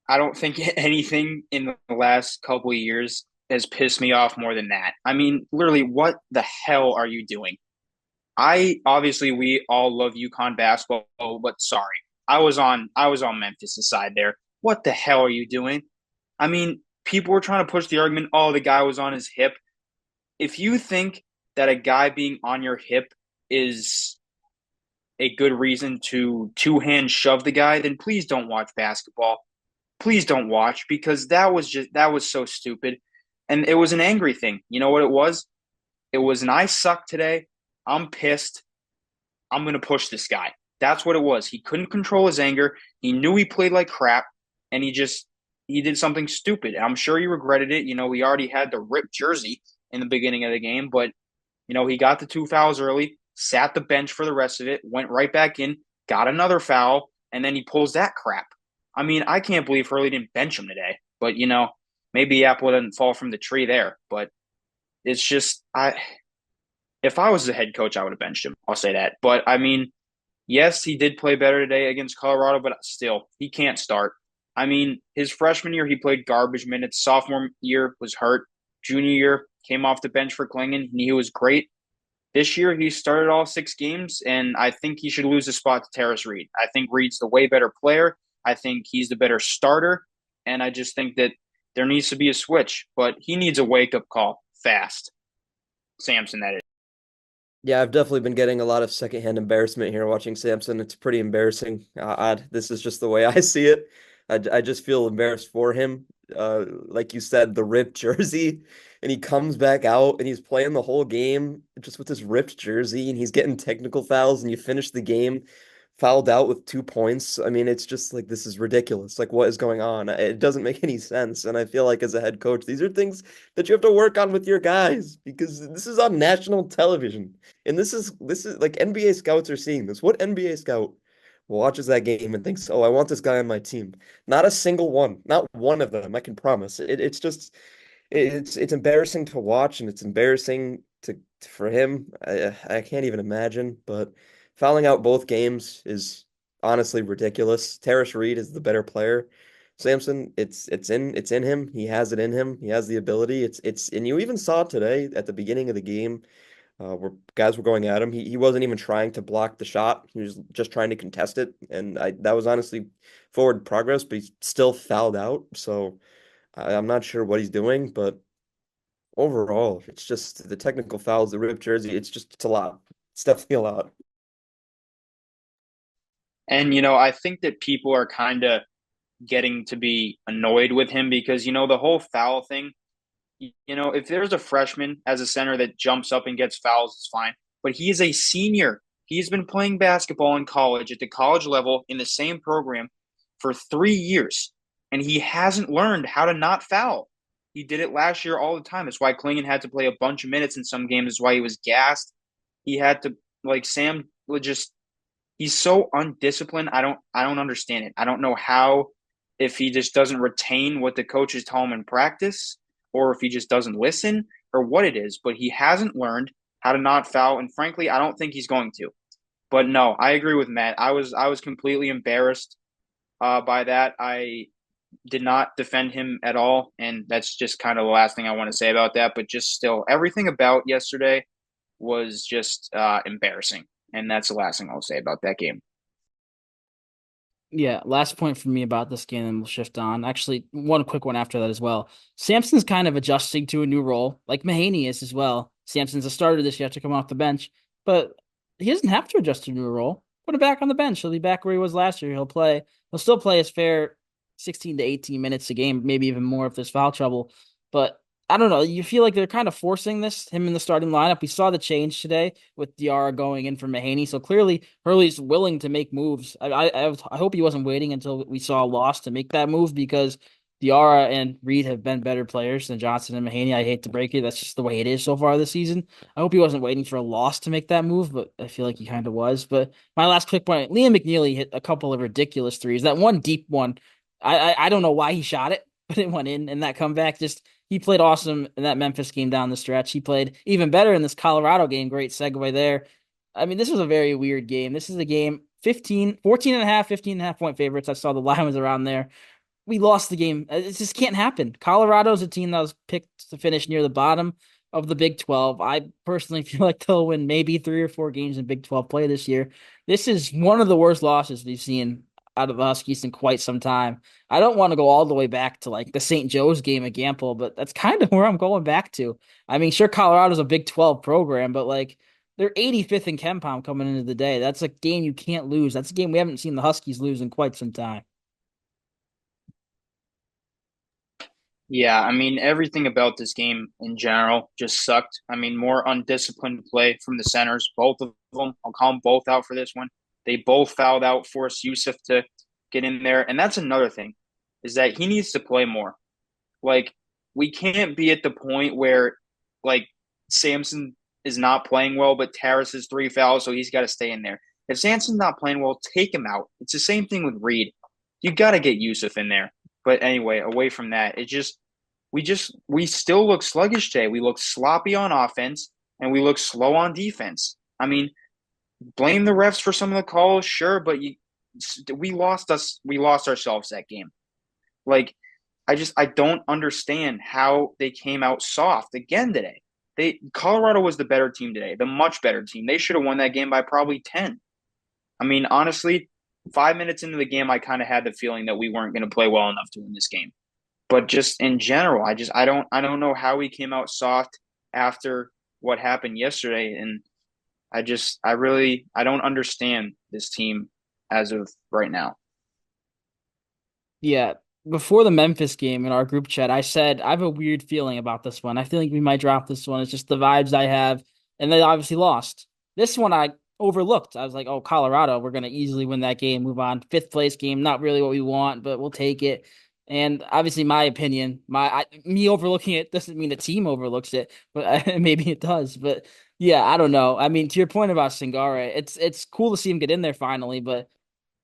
I don't think anything in the last couple of years has pissed me off more than that. I mean, literally, what the hell are you doing? I obviously we all love UConn basketball, but sorry, I was on Memphis' side there. What the hell are you doing? I mean, people were trying to push the argument, oh, the guy was on his hip. If you think that a guy being on your hip is a good reason to two-hand shove the guy, then please don't watch basketball. Please don't watch because that was so stupid. And it was an angry thing. You know what it was? It was an I suck today. I'm pissed. I'm going to push this guy. That's what it was. He couldn't control his anger. He knew he played like crap, and he did something stupid. I'm sure he regretted it. He already had the ripped jersey in the beginning of the game, but he got the 2 fouls early, sat the bench for the rest of it, went right back in, got another foul, and then he pulls that crap. I mean, I can't believe Hurley didn't bench him today. But maybe the apple didn't fall from the tree there. But it's just if I was the head coach, I would have benched him. I'll say that. But I mean, yes, he did play better today against Colorado, but still, he can't start. I mean, his freshman year, he played garbage minutes. Sophomore year was hurt. Junior year, came off the bench for Klingon, and he was great. This year, he started all 6 games, and I think he should lose his spot to Terrace Reed. I think Reed's the way better player. I think he's the better starter, and I just think that there needs to be a switch, but he needs a wake-up call fast. Samson, that is. Yeah, I've definitely been getting a lot of secondhand embarrassment here watching Samson. It's pretty embarrassing. This is just the way I see it. I just feel embarrassed for him. Like you said, the ripped jersey, and he comes back out and he's playing the whole game just with his ripped jersey, and he's getting technical fouls, and you finish the game fouled out with 2 points. I mean, it's just like this is ridiculous. Like, what is going on? It doesn't make any sense. And I feel like as a head coach, these are things that you have to work on with your guys because this is on national television. And this is like NBA scouts are seeing this. What NBA scout watches that game and thinks, "Oh, I want this guy on my team"? Not a single one. Not one of them, I can promise. It's just it's embarrassing to watch and it's embarrassing for him. I can't even imagine, but fouling out both games is honestly ridiculous. Terrace Reed is the better player. Samson, it's in him. He has it in him. He has the ability. It's and you even saw it today at the beginning of the game, where guys were going at him. He wasn't even trying to block the shot. He was just trying to contest it, and I that was honestly forward progress. But he's still fouled out, so I'm not sure what he's doing. But overall, it's just the technical fouls, the ripped jersey. It's a lot. It's definitely a lot. And I think that people are kind of getting to be annoyed with him because the whole foul thing. If there's a freshman as a center that jumps up and gets fouls, it's fine. But he is a senior. He's been playing basketball in college at the college level in the same program for 3 years, and he hasn't learned how to not foul. He did it last year all the time. It's why Klingon had to play a bunch of minutes in some games. It's why he was gassed. He had to like Sam would just he's so undisciplined. I don't understand it. I don't know how if he just doesn't retain what the coaches tell him in practice or if he just doesn't listen or what it is, but he hasn't learned how to not foul and frankly, I don't think he's going to. But no, I agree with Matt. I was completely embarrassed by that. I did not defend him at all and that's just kind of the last thing I want to say about that, but just still everything about yesterday was just embarrassing. And that's the last thing I'll say about that game. Yeah, last point for me about this game, and we'll shift on. Actually, one quick one after that as well. Samson's kind of adjusting to a new role, like Mahaney is as well. Samson's a starter this year to come off the bench, but he doesn't have to adjust to a new role. Put him back on the bench. He'll be back where he was last year. He'll still play his fair 16 to 18 minutes a game, maybe even more if there's foul trouble. But I don't know. You feel like they're kind of forcing him in the starting lineup. We saw the change today with Diarra going in for Mahaney. So clearly Hurley's willing to make moves. I hope he wasn't waiting until we saw a loss to make that move because Diarra and Reed have been better players than Johnson and Mahaney. I hate to break it. That's just the way it is so far this season. I hope he wasn't waiting for a loss to make that move, but I feel like he kind of was. But my last quick point, Liam McNeely hit a couple of ridiculous threes. That one deep one, I don't know why he shot it, but it went in, and that comeback just he played awesome in that Memphis game down the stretch. He played even better in this Colorado game. Great segue there. I mean, this was a very weird game. This is a game 14 and a half, 15 and a half point favorites. I saw the line was around there. We lost the game. It just can't happen. Colorado's a team that was picked to finish near the bottom of the Big 12. I personally feel like they'll win maybe 3 or 4 games in Big 12 play this year. This is one of the worst losses we've seen out of the Huskies in quite some time. I don't want to go all the way back to like the St. Joe's game at Gamble, but that's kind of where I'm going back to. I mean, sure, Colorado's a Big 12 program, but like they're 85th in KenPom coming into the day. That's a game you can't lose. That's a game we haven't seen the Huskies lose in quite some time. Yeah, I mean, everything about this game in general just sucked. I mean, more undisciplined play from the centers, both of them. I'll call them both out for this one. They both fouled out, forced Yusuf to get in there. And that's another thing, is that he needs to play more. Like, we can't be at the point where, like, Samson is not playing well, but Terrace has 3 fouls, so he's got to stay in there. If Samson's not playing well, take him out. It's the same thing with Reed. You got to get Yusuf in there. But anyway, away from that, we still look sluggish today. We look sloppy on offense and we look slow on defense. I mean, blame the refs for some of the calls, sure, but we lost ourselves that game. Like I don't understand how they came out soft again today. Colorado was the better team today, the much better team. They should have won that game by probably 10. I mean, honestly, 5 minutes into the game, I kind of had the feeling that we weren't going to play well enough to win this game. But just in general, I don't know how we came out soft after what happened yesterday, and I don't understand this team as of right now. Yeah. Before the Memphis game in our group chat, I said I have a weird feeling about this one. I feel like we might drop this one. It's just the vibes I have. And they obviously lost. This one I overlooked. I was like, oh, Colorado, we're going to easily win that game, move on. Fifth place game, not really what we want, but we'll take it. And obviously, my opinion, me overlooking it doesn't mean the team overlooks it, but maybe it does. But yeah, I don't know. I mean, to your point about Singare, it's cool to see him get in there finally, but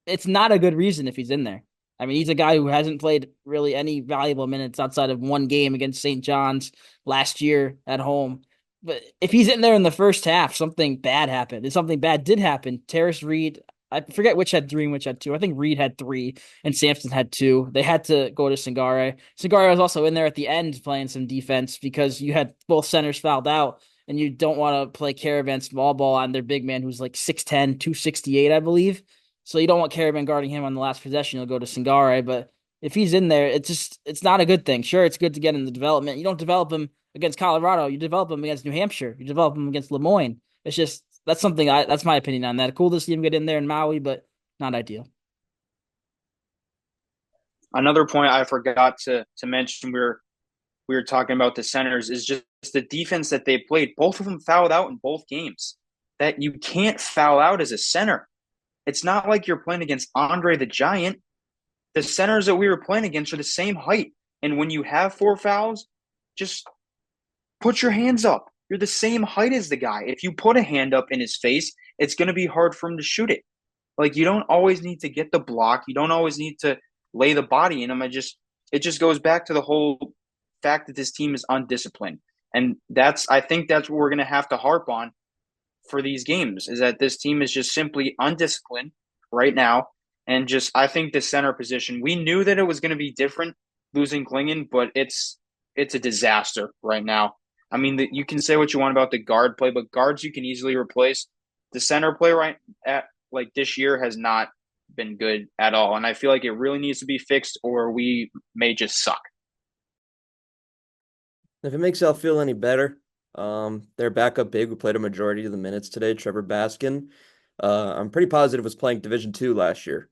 it's not a good reason if he's in there. I mean, he's a guy who hasn't played really any valuable minutes outside of one game against St. John's last year at home. But if he's in there in the first half, something bad happened. If something bad did happen, Terrace Reed, I forget which had three and which had two. I think Reed had three and Sampson had two. They had to go to Singare. Singare was also in there at the end playing some defense because you had both centers fouled out and you don't want to play Caravan small ball on their big man who's like 6'10", 268, I believe. So you don't want Caravan guarding him on the last possession. You'll go to Singare, but if he's in there, it's not a good thing. Sure, it's good to get in the development. You don't develop him against Colorado. You develop him against New Hampshire. You develop him against Lemoyne. It's just that's my opinion on that. Cool to see him get in there in Maui, but not ideal. Another point I forgot to mention, we were talking about the centers, is just the defense that they played. Both of them fouled out in both games. That you can't foul out as a center. It's not like you're playing against Andre the Giant. The centers that we were playing against are the same height. And when you have four fouls, just put your hands up. You're the same height as the guy. If you put a hand up in his face, it's going to be hard for him to shoot it. Like, you don't always need to get the block. You don't always need to lay the body in him. It just goes back to the whole fact that this team is undisciplined. And I think that's what we're going to have to harp on for these games, is that this team is just simply undisciplined right now. And just, I think the center position, we knew that it was going to be different losing Klingon, but it's a disaster right now. I mean, you can say what you want about the guard play, but guards you can easily replace. The center play right at like this year has not been good at all, and I feel like it really needs to be fixed, or we may just suck. If it makes y'all feel any better, their backup big who played a majority of the minutes today, Trevor Baskin, I'm pretty positive was playing Division II last year.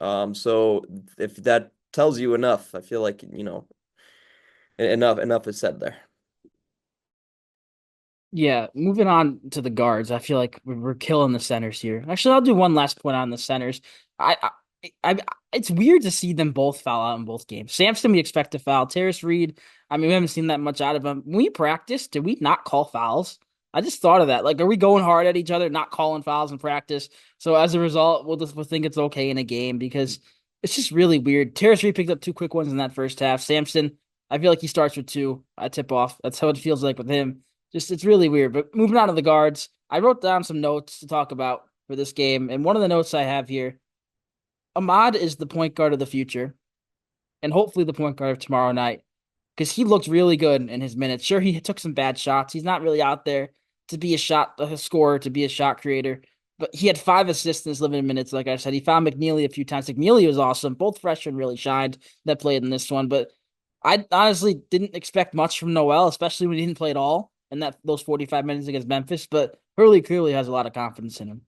So if that tells you enough, I feel like, enough is said there. Yeah, moving on to the guards, I feel like we're killing the centers here. Actually, I'll do one last point on the centers. I, it's weird to see them both foul out in both games. Sampson, we expect to foul. Terrace Reed, I mean, we haven't seen that much out of him. When we practice, did we not call fouls? I just thought of that. Like, are we going hard at each other, not calling fouls in practice? So as a result, we'll think it's okay in a game because it's just really weird. Terrace Reed picked up two quick ones in that first half. Sampson, I feel like he starts with two. I tip off. That's how it feels like with him. Just it's really weird. But moving on to the guards, I wrote down some notes to talk about for this game, and one of the notes I have here, Ahmad is the point guard of the future, and hopefully the point guard of tomorrow night, because he looked really good in his minutes. Sure, he took some bad shots. He's not really out there to be a scorer, to be a shot creator. But he had 5 assists in his limited minutes. Like I said, he found McNeely a few times. McNeely was awesome. Both freshmen really shined that played in this one. But I honestly didn't expect much from Noel, especially when he didn't play at all in those 45 minutes against Memphis. But Hurley clearly has a lot of confidence in him.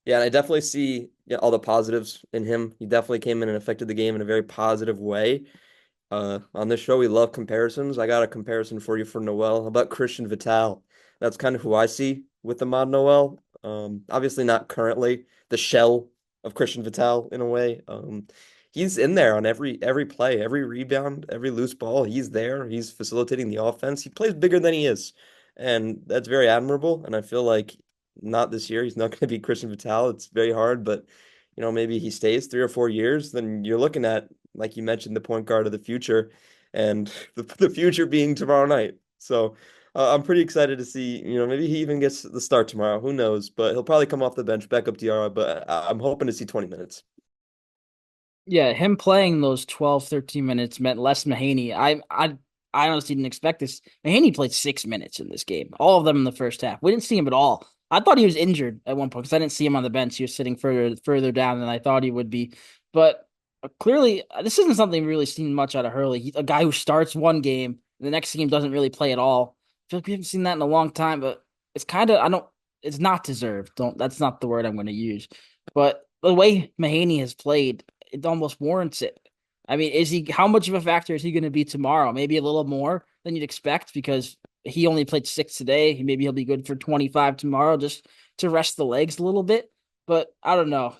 Yeah, and I definitely see all the positives in him. He definitely came in and affected the game in a very positive way. On this show, we love comparisons. I got a comparison for you for Noel. How about Christian Vital? That's kind of who I see with Ahmad Noel. Obviously not currently the shell of Christian Vital in a way. He's in there on every play, every rebound, every loose ball. He's there. He's facilitating the offense. He plays bigger than he is, and that's very admirable. And I feel like not this year. He's not going to be Christian Vital. It's very hard, but maybe he stays 3 or 4 years. Then you're looking at, like you mentioned, the point guard of the future, and the future being tomorrow night. So I'm pretty excited to see. Maybe he even gets the start tomorrow. Who knows? But he'll probably come off the bench, back up Diarra. But I'm hoping to see 20 minutes. Yeah, him playing those 12, 13 minutes meant less Mahaney. I honestly didn't expect this. Mahaney played 6 minutes in this game, all of them in the first half. We didn't see him at all. I thought he was injured at one point because I didn't see him on the bench. He was sitting further down than I thought he would be. But clearly, this isn't something we really seen much out of Hurley. He's a guy who starts one game, the next game doesn't really play at all. I feel like we haven't seen that in a long time, but it's kind of, I don't, it's not deserved. That's not the word I'm going to use. But the way Mahaney has played, it almost warrants it. I mean, how much of a factor is he going to be tomorrow? Maybe a little more than you'd expect because he only played 6 today. Maybe he'll be good for 25 tomorrow just to rest the legs a little bit. But I don't know.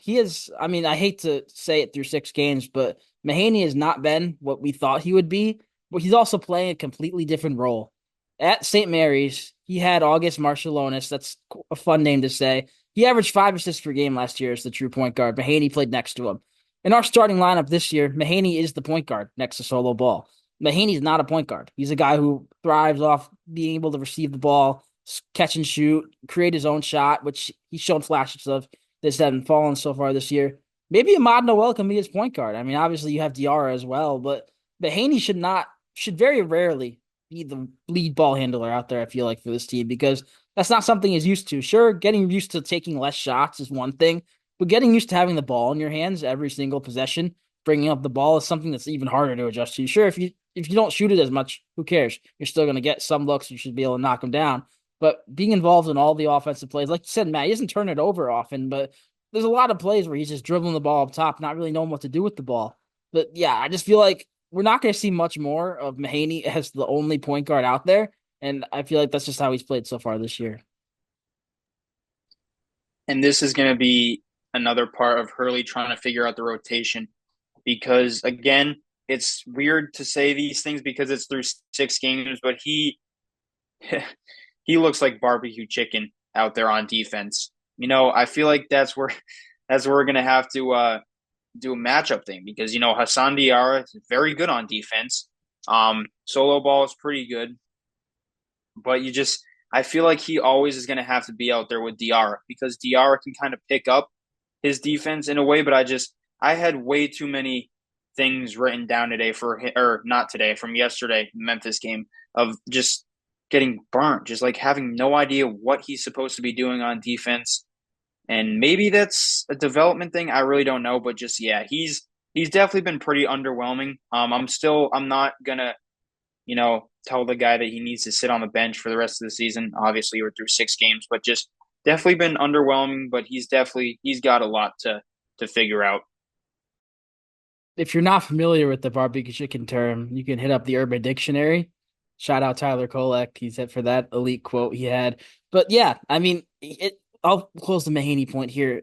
I mean, I hate to say it through 6 games, but Mahaney has not been what we thought he would be. But he's also playing a completely different role. At St. Mary's, he had August Marshallonis. That's a fun name to say. He averaged 5 assists per game last year as the true point guard. Mahaney played next to him. In our starting lineup this year, Mahaney is the point guard next to Solo Ball. Mahaney's not a point guard. He's a guy who thrives off being able to receive the ball, catch and shoot, create his own shot, which he's shown flashes of. this haven't fallen so far this year. Maybe Ahmad Noel can be his point guard. I mean, obviously you have Diarra as well, but Haney should very rarely be the lead ball handler out there, I feel like, for this team, because that's not something he's used to. Sure, getting used to taking less shots is one thing, but getting used to having the ball in your hands every single possession, bringing up the ball is something that's even harder to adjust to. Sure, if you don't shoot it as much, who cares? You're still going to get some looks. You should be able to knock them down. But being involved in all the offensive plays, like you said, Matt, he doesn't turn it over often, but there's a lot of plays where he's just dribbling the ball up top, not really knowing what to do with the ball. But yeah, I just feel like we're not going to see much more of Mahaney as the only point guard out there. And I feel like that's just how he's played so far this year. And this is going to be another part of Hurley trying to figure out the rotation because, again, it's weird to say these things because it's through 6 games, but he looks like barbecue chicken out there on defense. I feel like that's where we're gonna have to do a matchup thing because Hassan Diarra is very good on defense. Solo ball is pretty good, but I feel like he always is gonna have to be out there with Diarra because Diarra can kind of pick up his defense in a way. But I had way too many things written down today or not today, from yesterday Memphis game of just getting burnt, just like having no idea what he's supposed to be doing on defense. And maybe that's a development thing. I really don't know, but just yeah, he's definitely been pretty underwhelming. I'm not gonna, tell the guy that he needs to sit on the bench for the rest of the season. Obviously, we're through 6 games, but just definitely been underwhelming. But he's got a lot to figure out. If you're not familiar with the barbecue chicken term, you can hit up the Urban Dictionary. Shout out Tyler Kolek. He's hit for that elite quote he had. But yeah, I mean, I'll close the Mahaney point here.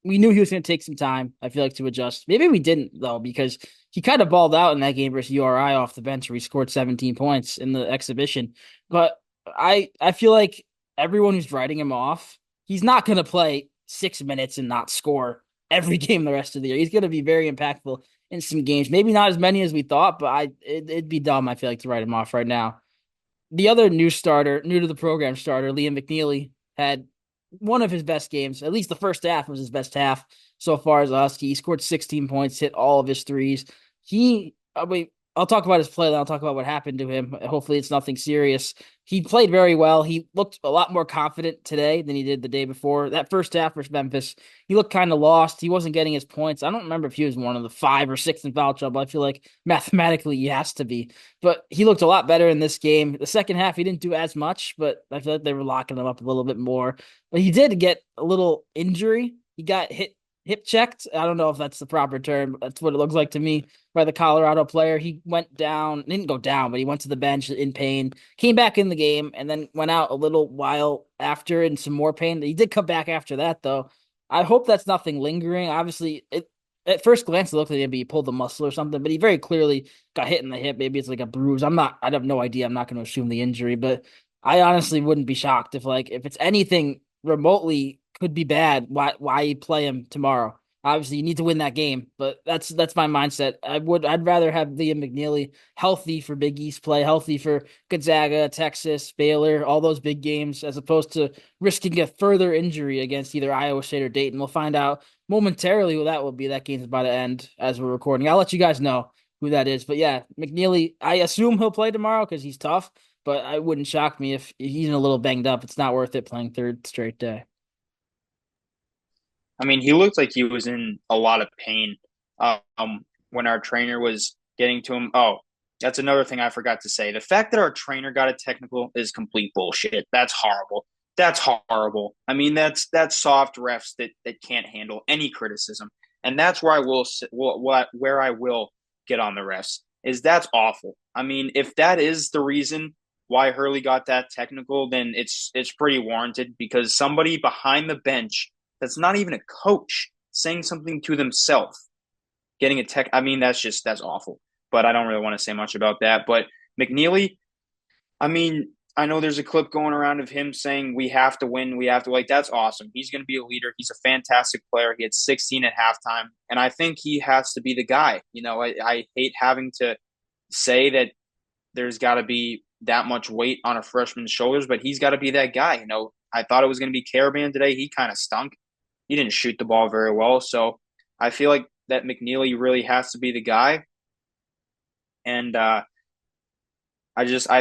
We knew he was gonna take some time, I feel like, to adjust. Maybe we didn't though, because he kind of balled out in that game versus URI off the bench where he scored 17 points in the exhibition. But I feel like everyone who's writing him off, he's not gonna play 6 minutes and not score every game the rest of the year. He's gonna be very impactful in some games. Maybe not as many as we thought, but it'd be dumb, I feel like, to write him off right now. The other new to the program starter, Liam McNeely, had one of his best games. At least the first half was his best half so far as a Husky. He scored 16 points, hit all of his threes. I'll talk about his play, then I'll talk about what happened to him. Hopefully, it's nothing serious. He played very well. He looked a lot more confident today than he did the day before. That first half versus Memphis, he looked kind of lost. He wasn't getting his points. I don't remember if he was one of the 5 or 6 in foul trouble. I feel like mathematically he has to be, but he looked a lot better in this game. The second half, he didn't do as much, but I feel like they were locking him up a little bit more. But he did get a little injury. He got hip checked. I don't know if that's the proper term. That's what it looks like to me by the Colorado player. He went down, didn't go down, but he went to the bench in pain, came back in the game, and then went out a little while after in some more pain. He did come back after that, though. I hope that's nothing lingering. Obviously, at first glance, it looked like maybe he pulled the muscle or something, but he very clearly got hit in the hip. Maybe it's like a bruise. I have no idea. I'm not going to assume the injury, but I honestly wouldn't be shocked if it's anything remotely could be bad. Why play him tomorrow? Obviously, you need to win that game, but that's my mindset. I'd rather have Liam McNeely healthy for Big East play, healthy for Gonzaga, Texas, Baylor, all those big games, as opposed to risking a further injury against either Iowa State or Dayton. We'll find out momentarily who that will be. That game's about to end as we're recording. I'll let you guys know who that is. But yeah, McNeely, I assume he'll play tomorrow because he's tough, but I wouldn't shock me if he's a little banged up. It's not worth it playing third straight day. I mean, he looked like he was in a lot of pain when our trainer was getting to him. Oh, that's another thing I forgot to say. The fact that our trainer got a technical is complete bullshit. That's horrible. That's horrible. I mean, that's soft refs that can't handle any criticism, and that's where where I will get on the refs is that's awful. I mean, if that is the reason why Hurley got that technical, then it's pretty warranted because somebody behind the bench that's not even a coach saying something to themselves, getting a tech. I mean, that's awful. But I don't really want to say much about that. But McNeely, I mean, I know there's a clip going around of him saying we have to win, we have to like that's awesome. He's going to be a leader. He's a fantastic player. He had 16 at halftime, and I think he has to be the guy. I hate having to say that there's got to be that much weight on a freshman's shoulders, but he's got to be that guy. I thought it was going to be Caravan today. He kind of stunk. he didn't shoot the ball very well. So I feel like that McNeely really has to be the guy. And I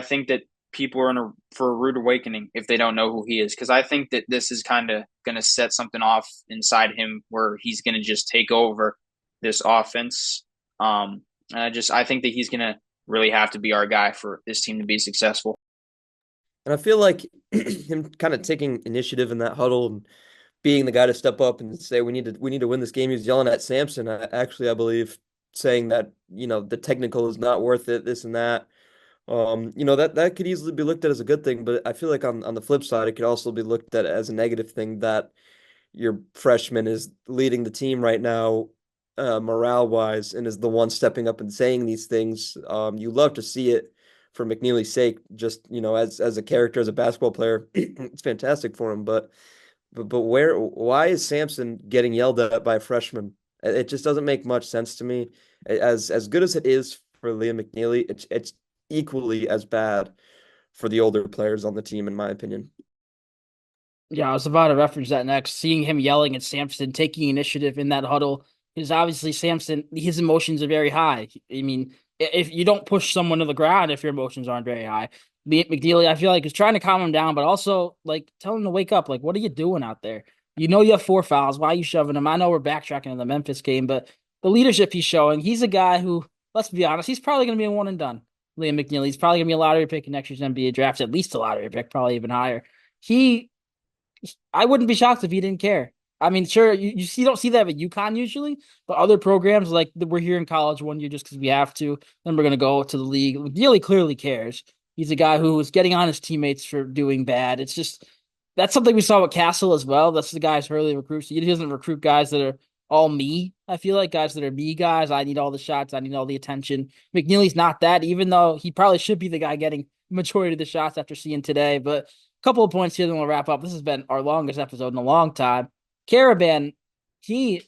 think that people are for a rude awakening if they don't know who he is, because I think that this is kind of going to set something off inside him where he's going to just take over this offense. And I think that he's going to really have to be our guy for this team to be successful. And I feel like him kind of taking initiative in that huddle and being the guy to step up and say we need to win this game. He was yelling at Samson. I believe saying that the technical is not worth it, this and that. That could easily be looked at as a good thing, but I feel like on the flip side, it could also be looked at as a negative thing that your freshman is leading the team right now, morale wise, and is the one stepping up and saying these things. You love to see it for McNeely's sake, just as a character, as a basketball player, it's fantastic for him. But why is Sampson getting yelled at by a freshman? It just doesn't make much sense to me. As good as it is for Liam McNeely, it's equally as bad for the older players on the team, in my opinion. Yeah, I was about to reference that next. Seeing him yelling at Sampson, taking initiative in that huddle, is obviously Sampson, his emotions are very high. I mean, if you don't push someone to the ground if your emotions aren't very high. McNeely, I feel like, is trying to calm him down, but also like tell him to wake up. Like, what are you doing out there? You know you have 4 fouls. Why are you shoving him? I know we're backtracking in the Memphis game, but the leadership he's showing, he's a guy who, let's be honest, he's probably going to be a one and done. Liam McNeely, he's probably going to be a lottery pick in next year's NBA draft, at least a lottery pick, probably even higher. He I wouldn't be shocked if he didn't care. I mean, sure, you don't see that at UConn usually, but other programs like we're here in college 1 year just because we have to, then we're gonna go to the league. Really clearly cares. He's a guy who is getting on his teammates for doing bad. It's just that's something we saw with Castle as well. That's the guys early recruits. He doesn't recruit guys that are all me. I feel like guys that are me guys. I need all the shots. I need all the attention. McNeely's not that, even though he probably should be the guy getting majority of the shots after seeing today. But couple of points here, then we'll wrap up. This has been our longest episode in a long time. Caravan, he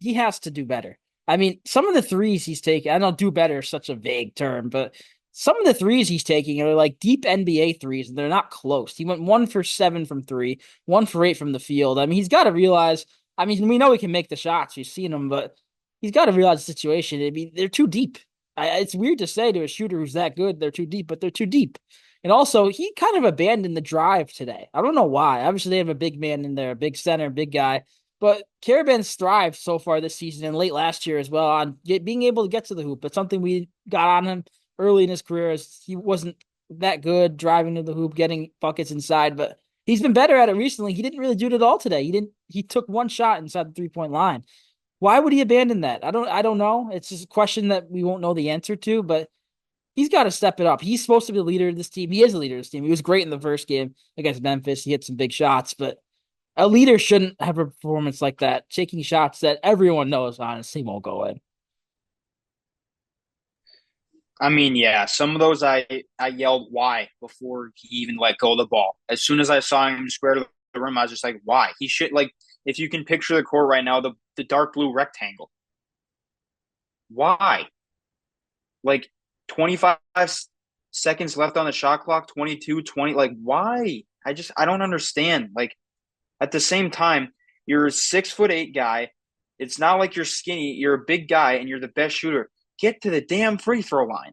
he has to do better. I mean, some of the threes he's taking, I don't do better, such a vague term, but some of the threes he's taking are like deep NBA threes, and they're not close. He went 1 for 7 from three, 1 for 8 from the field. I mean, he's got to realize. I mean, we know he can make the shots. You've seen him, but he's got to realize the situation. I mean, they're too deep. It's weird to say to a shooter who's that good, they're too deep, but they're too deep. And also, he kind of abandoned the drive today. I don't know why. Obviously, they have a big man in there, a big center, big guy. But Caravan's thrived so far this season and late last year as well on being able to get to the hoop. It's something we got on him early in his career as he wasn't that good driving to the hoop, getting buckets inside. But he's been better at it recently. He didn't really do it at all today. He didn't. He took one shot inside the 3 point line. Why would he abandon that? I don't know. It's just a question that we won't know the answer to, but he's got to step it up. He's supposed to be the leader of this team. He is the leader of this team. He was great in the first game against Memphis. He hit some big shots, but a leader shouldn't have a performance like that, taking shots that everyone knows honestly won't go in. I mean, yeah, some of those I yelled why before he even let go of the ball. As soon as I saw him square to the rim, I was just like, why? He should like if you can picture the court right now, the dark blue rectangle. Why? Like 25 seconds left on the shot clock, 22, 20. Like, why? I don't understand. Like, at the same time, you're a 6'8" guy. It's not like you're skinny. You're a big guy and you're the best shooter. Get to the damn free throw line.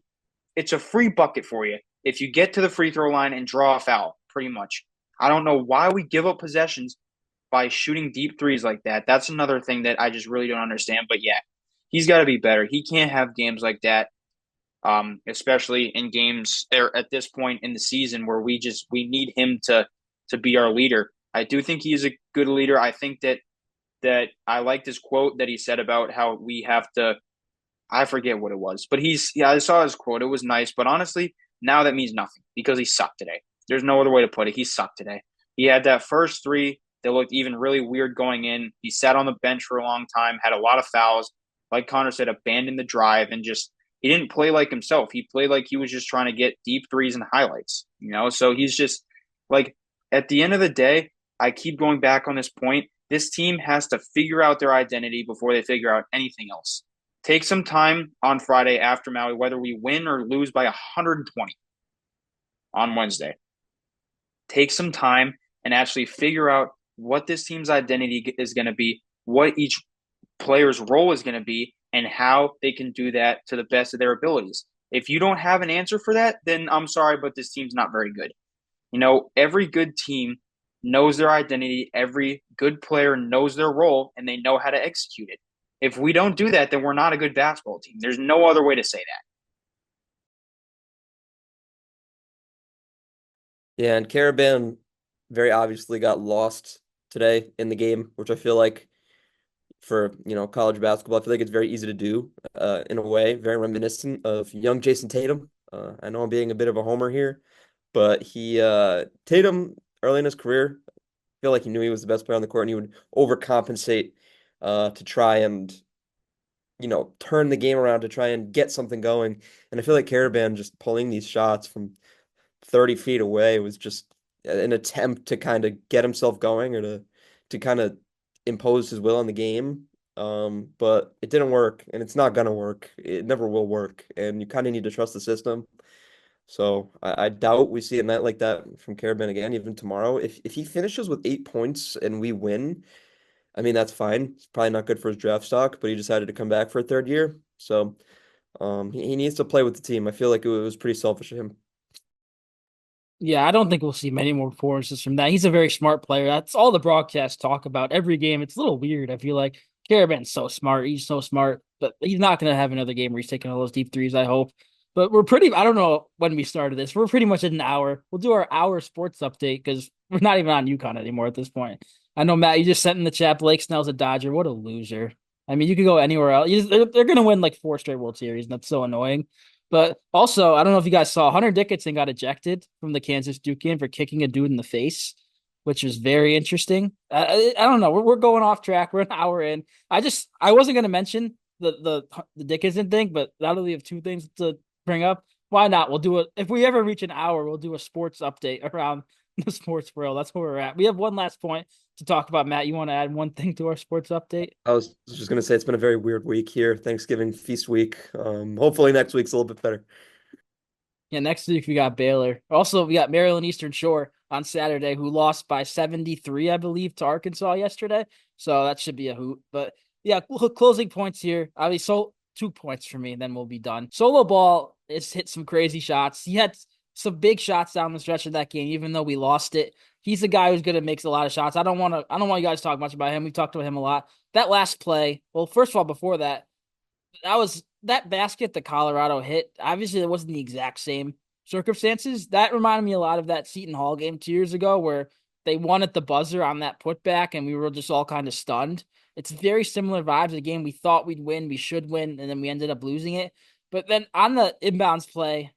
It's a free bucket for you if you get to the free throw line and draw a foul, pretty much. I don't know why we give up possessions by shooting deep threes like that. That's another thing that I just really don't understand. But yeah, he's got to be better. He can't have games like that, especially in games there at this point in the season where we need him to be our leader. I do think he's a good leader. I think that I liked his quote that he said about how we have to. I forget what it was, but I saw his quote. It was nice, but honestly, now that means nothing because he sucked today. There's no other way to put it. He sucked today. He had that first three that looked even really weird going in. He sat on the bench for a long time, had a lot of fouls. Like Connor said, abandoned the drive and just he didn't play like himself. He played like he was just trying to get deep threes and highlights, So he's just like at the end of the day, I keep going back on this point. This team has to figure out their identity before they figure out anything else. Take some time on Friday after Maui, whether we win or lose by 120 on Wednesday. Take some time and actually figure out what this team's identity is going to be, what each player's role is going to be, and how they can do that to the best of their abilities. If you don't have an answer for that, then I'm sorry, but this team's not very good. Every good team knows their identity, every good player knows their role, and they know how to execute it. If we don't do that, then we're not a good basketball team. There's no other way to say that. Yeah, and Caravan very obviously got lost today in the game, which I feel like for, college basketball, I feel like it's very easy to do in a way, very reminiscent of young Jason Tatum. I know I'm being a bit of a homer here, but Tatum early in his career, I feel like he knew he was the best player on the court and he would overcompensate to try and, turn the game around to try and get something going. And I feel like Caravan just pulling these shots from 30 feet away was just an attempt to kind of get himself going or to kind of impose his will on the game. But it didn't work and it's not gonna work. It never will work. And you kind of need to trust the system. So I doubt we see a night like that from Caravan again, even tomorrow. If he finishes with 8 points and we win, I mean that's fine. It's probably not good for his draft stock, but he decided to come back for a third year. So he needs to play with the team. I feel like it was pretty selfish of him. Yeah, I don't think we'll see many more performances from that. He's a very smart player. That's all the broadcasts talk about every game. It's a little weird. I feel like Caravan's so smart. He's so smart, but he's not going to have another game where he's taking all those deep threes, I hope. But I don't know when we started this. We're pretty much at an hour. We'll do our hour sports update because we're not even on UConn anymore at this point. I know, Matt, you just sent in the chat Blake Snell's a Dodger. What a loser. I mean, you could go anywhere else. They're going to win like 4 straight World Series, and that's so annoying. But also, I don't know if you guys saw Hunter Dickinson got ejected from the Kansas Duke game for kicking a dude in the face, which was very interesting. I don't know. We're going off track. We're an hour in. I wasn't going to mention the Dickinson thing, but now that we have two things to bring up, why not? We'll do it if we ever reach an hour. We'll do a sports update around the sports world. That's where we're at. We have one last point to talk about. Matt, you want to add one thing to our sports update? I was just gonna say it's been a very weird week here. Thanksgiving feast week. Hopefully next week's a little bit better. Yeah, next week we got Baylor. Also, we got Maryland Eastern Shore on Saturday, who lost by 73, I believe, to Arkansas yesterday. So that should be a hoot. But yeah, closing points here. I mean, so 2 points for me, and then we'll be done. Solo Ball has hit some crazy shots. He had some big shots down the stretch of that game, even though we lost it. He's the guy who's gonna make a lot of shots. I don't want you guys to talk much about him. We talked about him a lot. That last play, well, first of all, before that, that was that basket that Colorado hit. Obviously, it wasn't the exact same circumstances. That reminded me a lot of that Seton Hall game 2 years ago where they won at the buzzer on that putback and we were just all kind of stunned. It's very similar vibes of the game. We thought we'd win, we should win, and then we ended up losing it. But then on the inbounds play,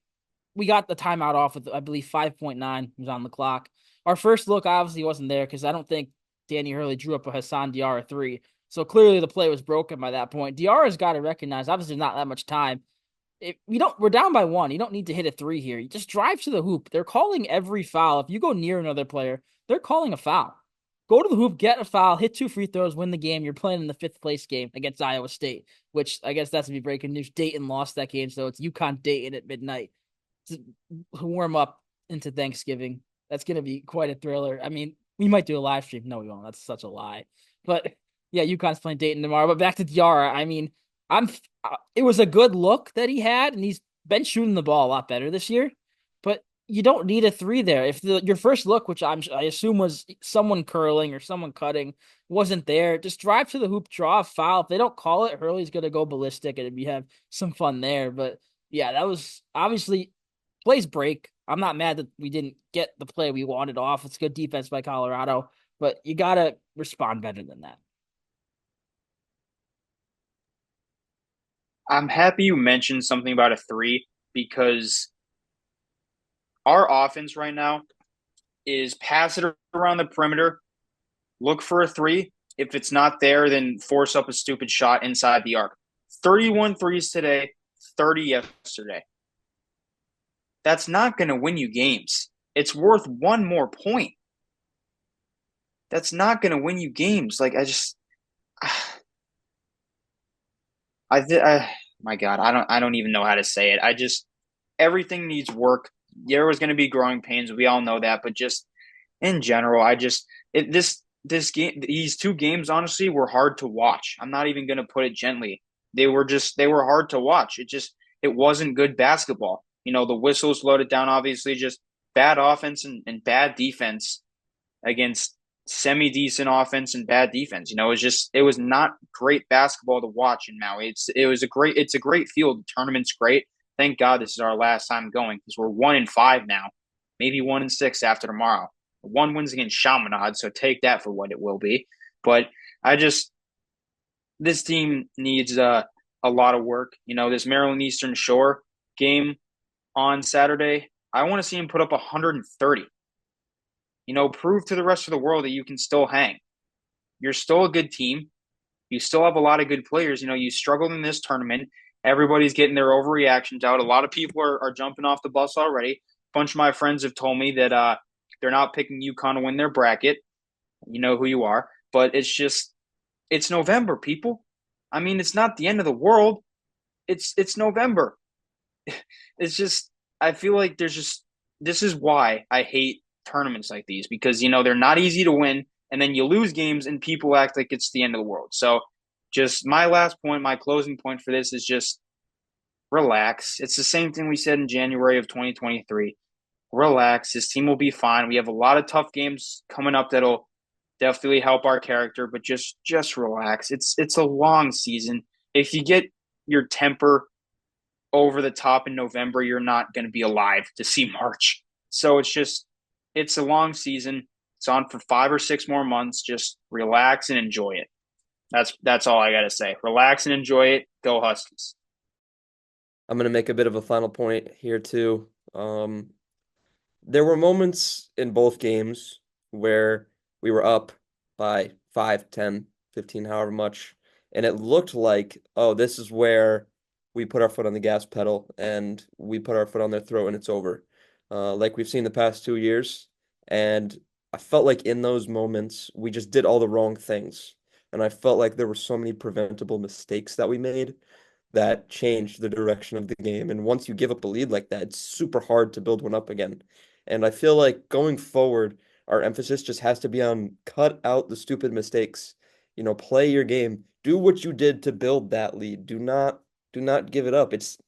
we got the timeout off with, I believe, 5.9 was on the clock. Our first look obviously wasn't there because I don't think Danny Hurley drew up a Hassan Diarra three. So clearly the play was broken by that point. Diarra's got to recognize, obviously, not that much time. We're down by one. You don't need to hit a three here. You just drive to the hoop. They're calling every foul. If you go near another player, they're calling a foul. Go to the hoop, get a foul, hit 2 free throws, win the game. You're playing in the fifth place game against Iowa State, which I guess that's to be breaking news. Dayton lost that game, so it's UConn Dayton at midnight to warm up into Thanksgiving. That's going to be quite a thriller. I mean, we might do a live stream. No, we won't. That's such a lie. But yeah, UConn's playing Dayton tomorrow. But back to Diarra. I mean, I'm. It was a good look that he had, and he's been shooting the ball a lot better this year. But you don't need a three there. If your first look, which I assume was someone curling or someone cutting, wasn't there, just drive to the hoop, draw a foul. If they don't call it, Hurley's gonna go ballistic, and you have some fun there. But yeah, that was obviously plays break. I'm not mad that we didn't get the play we wanted off. It's good defense by Colorado, but you gotta respond better than that. I'm happy you mentioned something about a three because our offense right now is pass it around the perimeter, look for a three. If it's not there, then force up a stupid shot inside the arc. 31 threes today, 30 yesterday. That's not going to win you games. It's worth one more point. That's not going to win you games. Like my God, I don't even know how to say it. Everything needs work. There was going to be growing pains. We all know that, but just in general, this these two games, honestly, were hard to watch. I'm not even going to put it gently. They were hard to watch. It wasn't good basketball. The whistles slowed it down, obviously, just bad offense and bad defense against semi decent offense and bad defense. It was not great basketball to watch in Maui. It's a great field. The tournament's great. Thank God this is our last time going because we're 1-5 now, maybe 1-6 after tomorrow. One wins against Chaminade, so take that for what it will be. But I just this team needs a lot of work. This Maryland Eastern Shore game on Saturday, I want to see him put up 130. Prove to the rest of the world that you can still hang. You're still a good team. You still have a lot of good players. You struggled in this tournament. Everybody's getting their overreactions out. A lot of people are jumping off the bus already. A bunch of my friends have told me that they're not picking UConn to win their bracket. You know who you are. But it's November, people. I mean, it's not the end of the world. It's November. It's just I feel like this is why I hate tournaments like these because they're not easy to win and then you lose games and people act like it's the end of the world. So just my last point, my closing point for this is just relax. It's the same thing we said in January of 2023. Relax. This team will be fine. We have a lot of tough games coming up that'll definitely help our character, but just relax. It's a long season. If you get your temper over the top in November, you're not going to be alive to see March. So it's a long season. It's on for 5 or 6 more months. Just relax and enjoy it. That's all I got to say. Relax and enjoy it. Go Huskies. I'm going to make a bit of a final point here too. There were moments in both games where we were up by 5, 10, 15, however much, and it looked like, oh, this is where we put our foot on the gas pedal and we put our foot on their throat and it's over. Like we've seen the past 2 years. And I felt like in those moments, we just did all the wrong things. And I felt like there were so many preventable mistakes that we made that changed the direction of the game. And once you give up a lead like that, it's super hard to build one up again. And I feel like going forward, our emphasis just has to be on cut out the stupid mistakes. Play your game. Do what you did to build that lead. Do not give it up. It's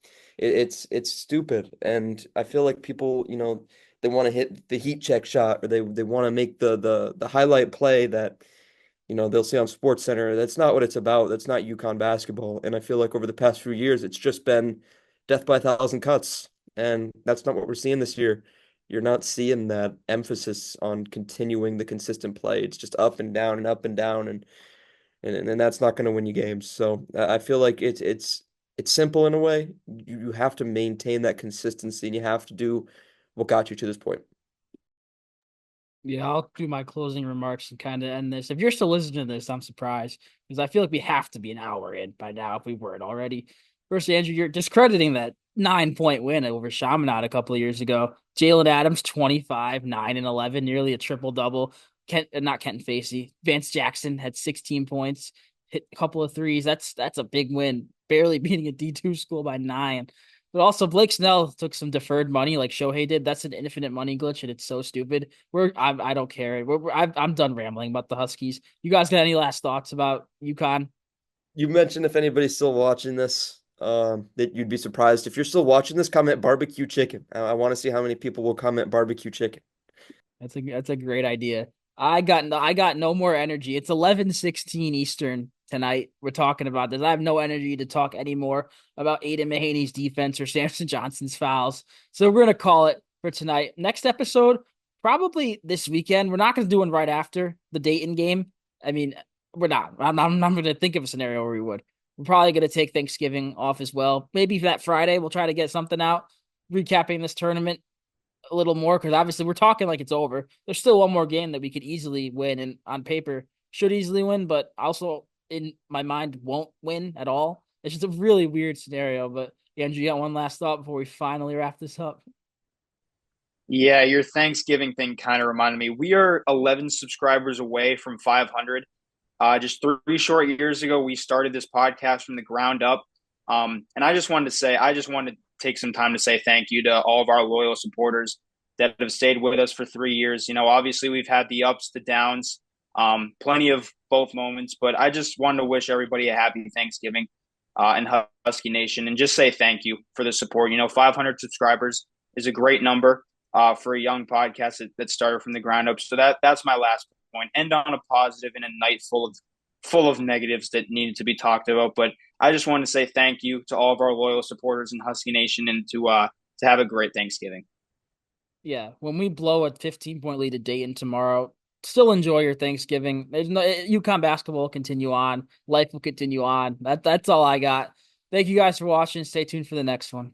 stupid. And I feel like people, they want to hit the heat check shot or they want to make the highlight play that they'll see on Sports Center. That's not what it's about. That's not UConn basketball. And I feel like over the past few years, it's just been death by a thousand cuts. And that's not what we're seeing this year. You're not seeing that emphasis on continuing the consistent play. It's just up and down and up and down, and that's not going to win you games. So I feel like it's simple in a way. You have to maintain that consistency, and you have to do what got you to this point. Yeah, I'll do my closing remarks and kind of end this. If you're still listening to this, I'm surprised because I feel like we have to be an hour in by now if we weren't already. First, Andrew, you're discrediting that 9-point win over Chaminade a couple of years ago. Jalen Adams, 25, 9 and 11, nearly a triple double. Not Kenton Facey. Vance Jackson had 16 points, hit a couple of threes. That's a big win. Barely beating a D2 school by 9. But also, Blake Snell took some deferred money like Shohei did. That's an infinite money glitch, and it's so stupid. I don't care. I'm done rambling about the Huskies. You guys got any last thoughts about UConn? You mentioned if anybody's still watching this, that you'd be surprised. If you're still watching this, comment barbecue chicken. I want to see how many people will comment barbecue chicken. That's a great idea. I got no more energy. It's 11:16 Eastern tonight. We're talking about this. I have no energy to talk anymore about Aiden Mahaney's defense or Samson Johnson's fouls. So we're gonna call it for tonight. Next episode, probably this weekend. We're not gonna do one right after the Dayton game. I mean, we're not. I'm not gonna think of a scenario where we would. We're probably gonna take Thanksgiving off as well. Maybe that Friday we'll try to get something out, recapping this tournament a little more because obviously we're talking like it's over. There's still one more game that we could easily win and on paper should easily win, but also in my mind won't win at all. It's just a really weird scenario. But Andrew, you got one last thought before we finally wrap this up? Yeah, your Thanksgiving thing kind of reminded me. We are 11 subscribers away from 500. Just 3 short years ago, we started this podcast from the ground up. And I just wanted to take some time to say thank you to all of our loyal supporters that have stayed with us for 3 years. Obviously we've had the ups, the downs. Plenty of both moments, but I just wanted to wish everybody a happy Thanksgiving in Husky Nation and just say thank you for the support. 500 subscribers is a great number for a young podcast that started from the ground up. So that's my last point. End on a positive in a night full of negatives that needed to be talked about. But I just want to say thank you to all of our loyal supporters in Husky Nation and to have a great Thanksgiving. Yeah, when we blow a 15-point lead to Dayton tomorrow, still enjoy your Thanksgiving. There's no UConn basketball will continue on. Life will continue on. That's all I got. Thank you guys for watching. Stay tuned for the next one.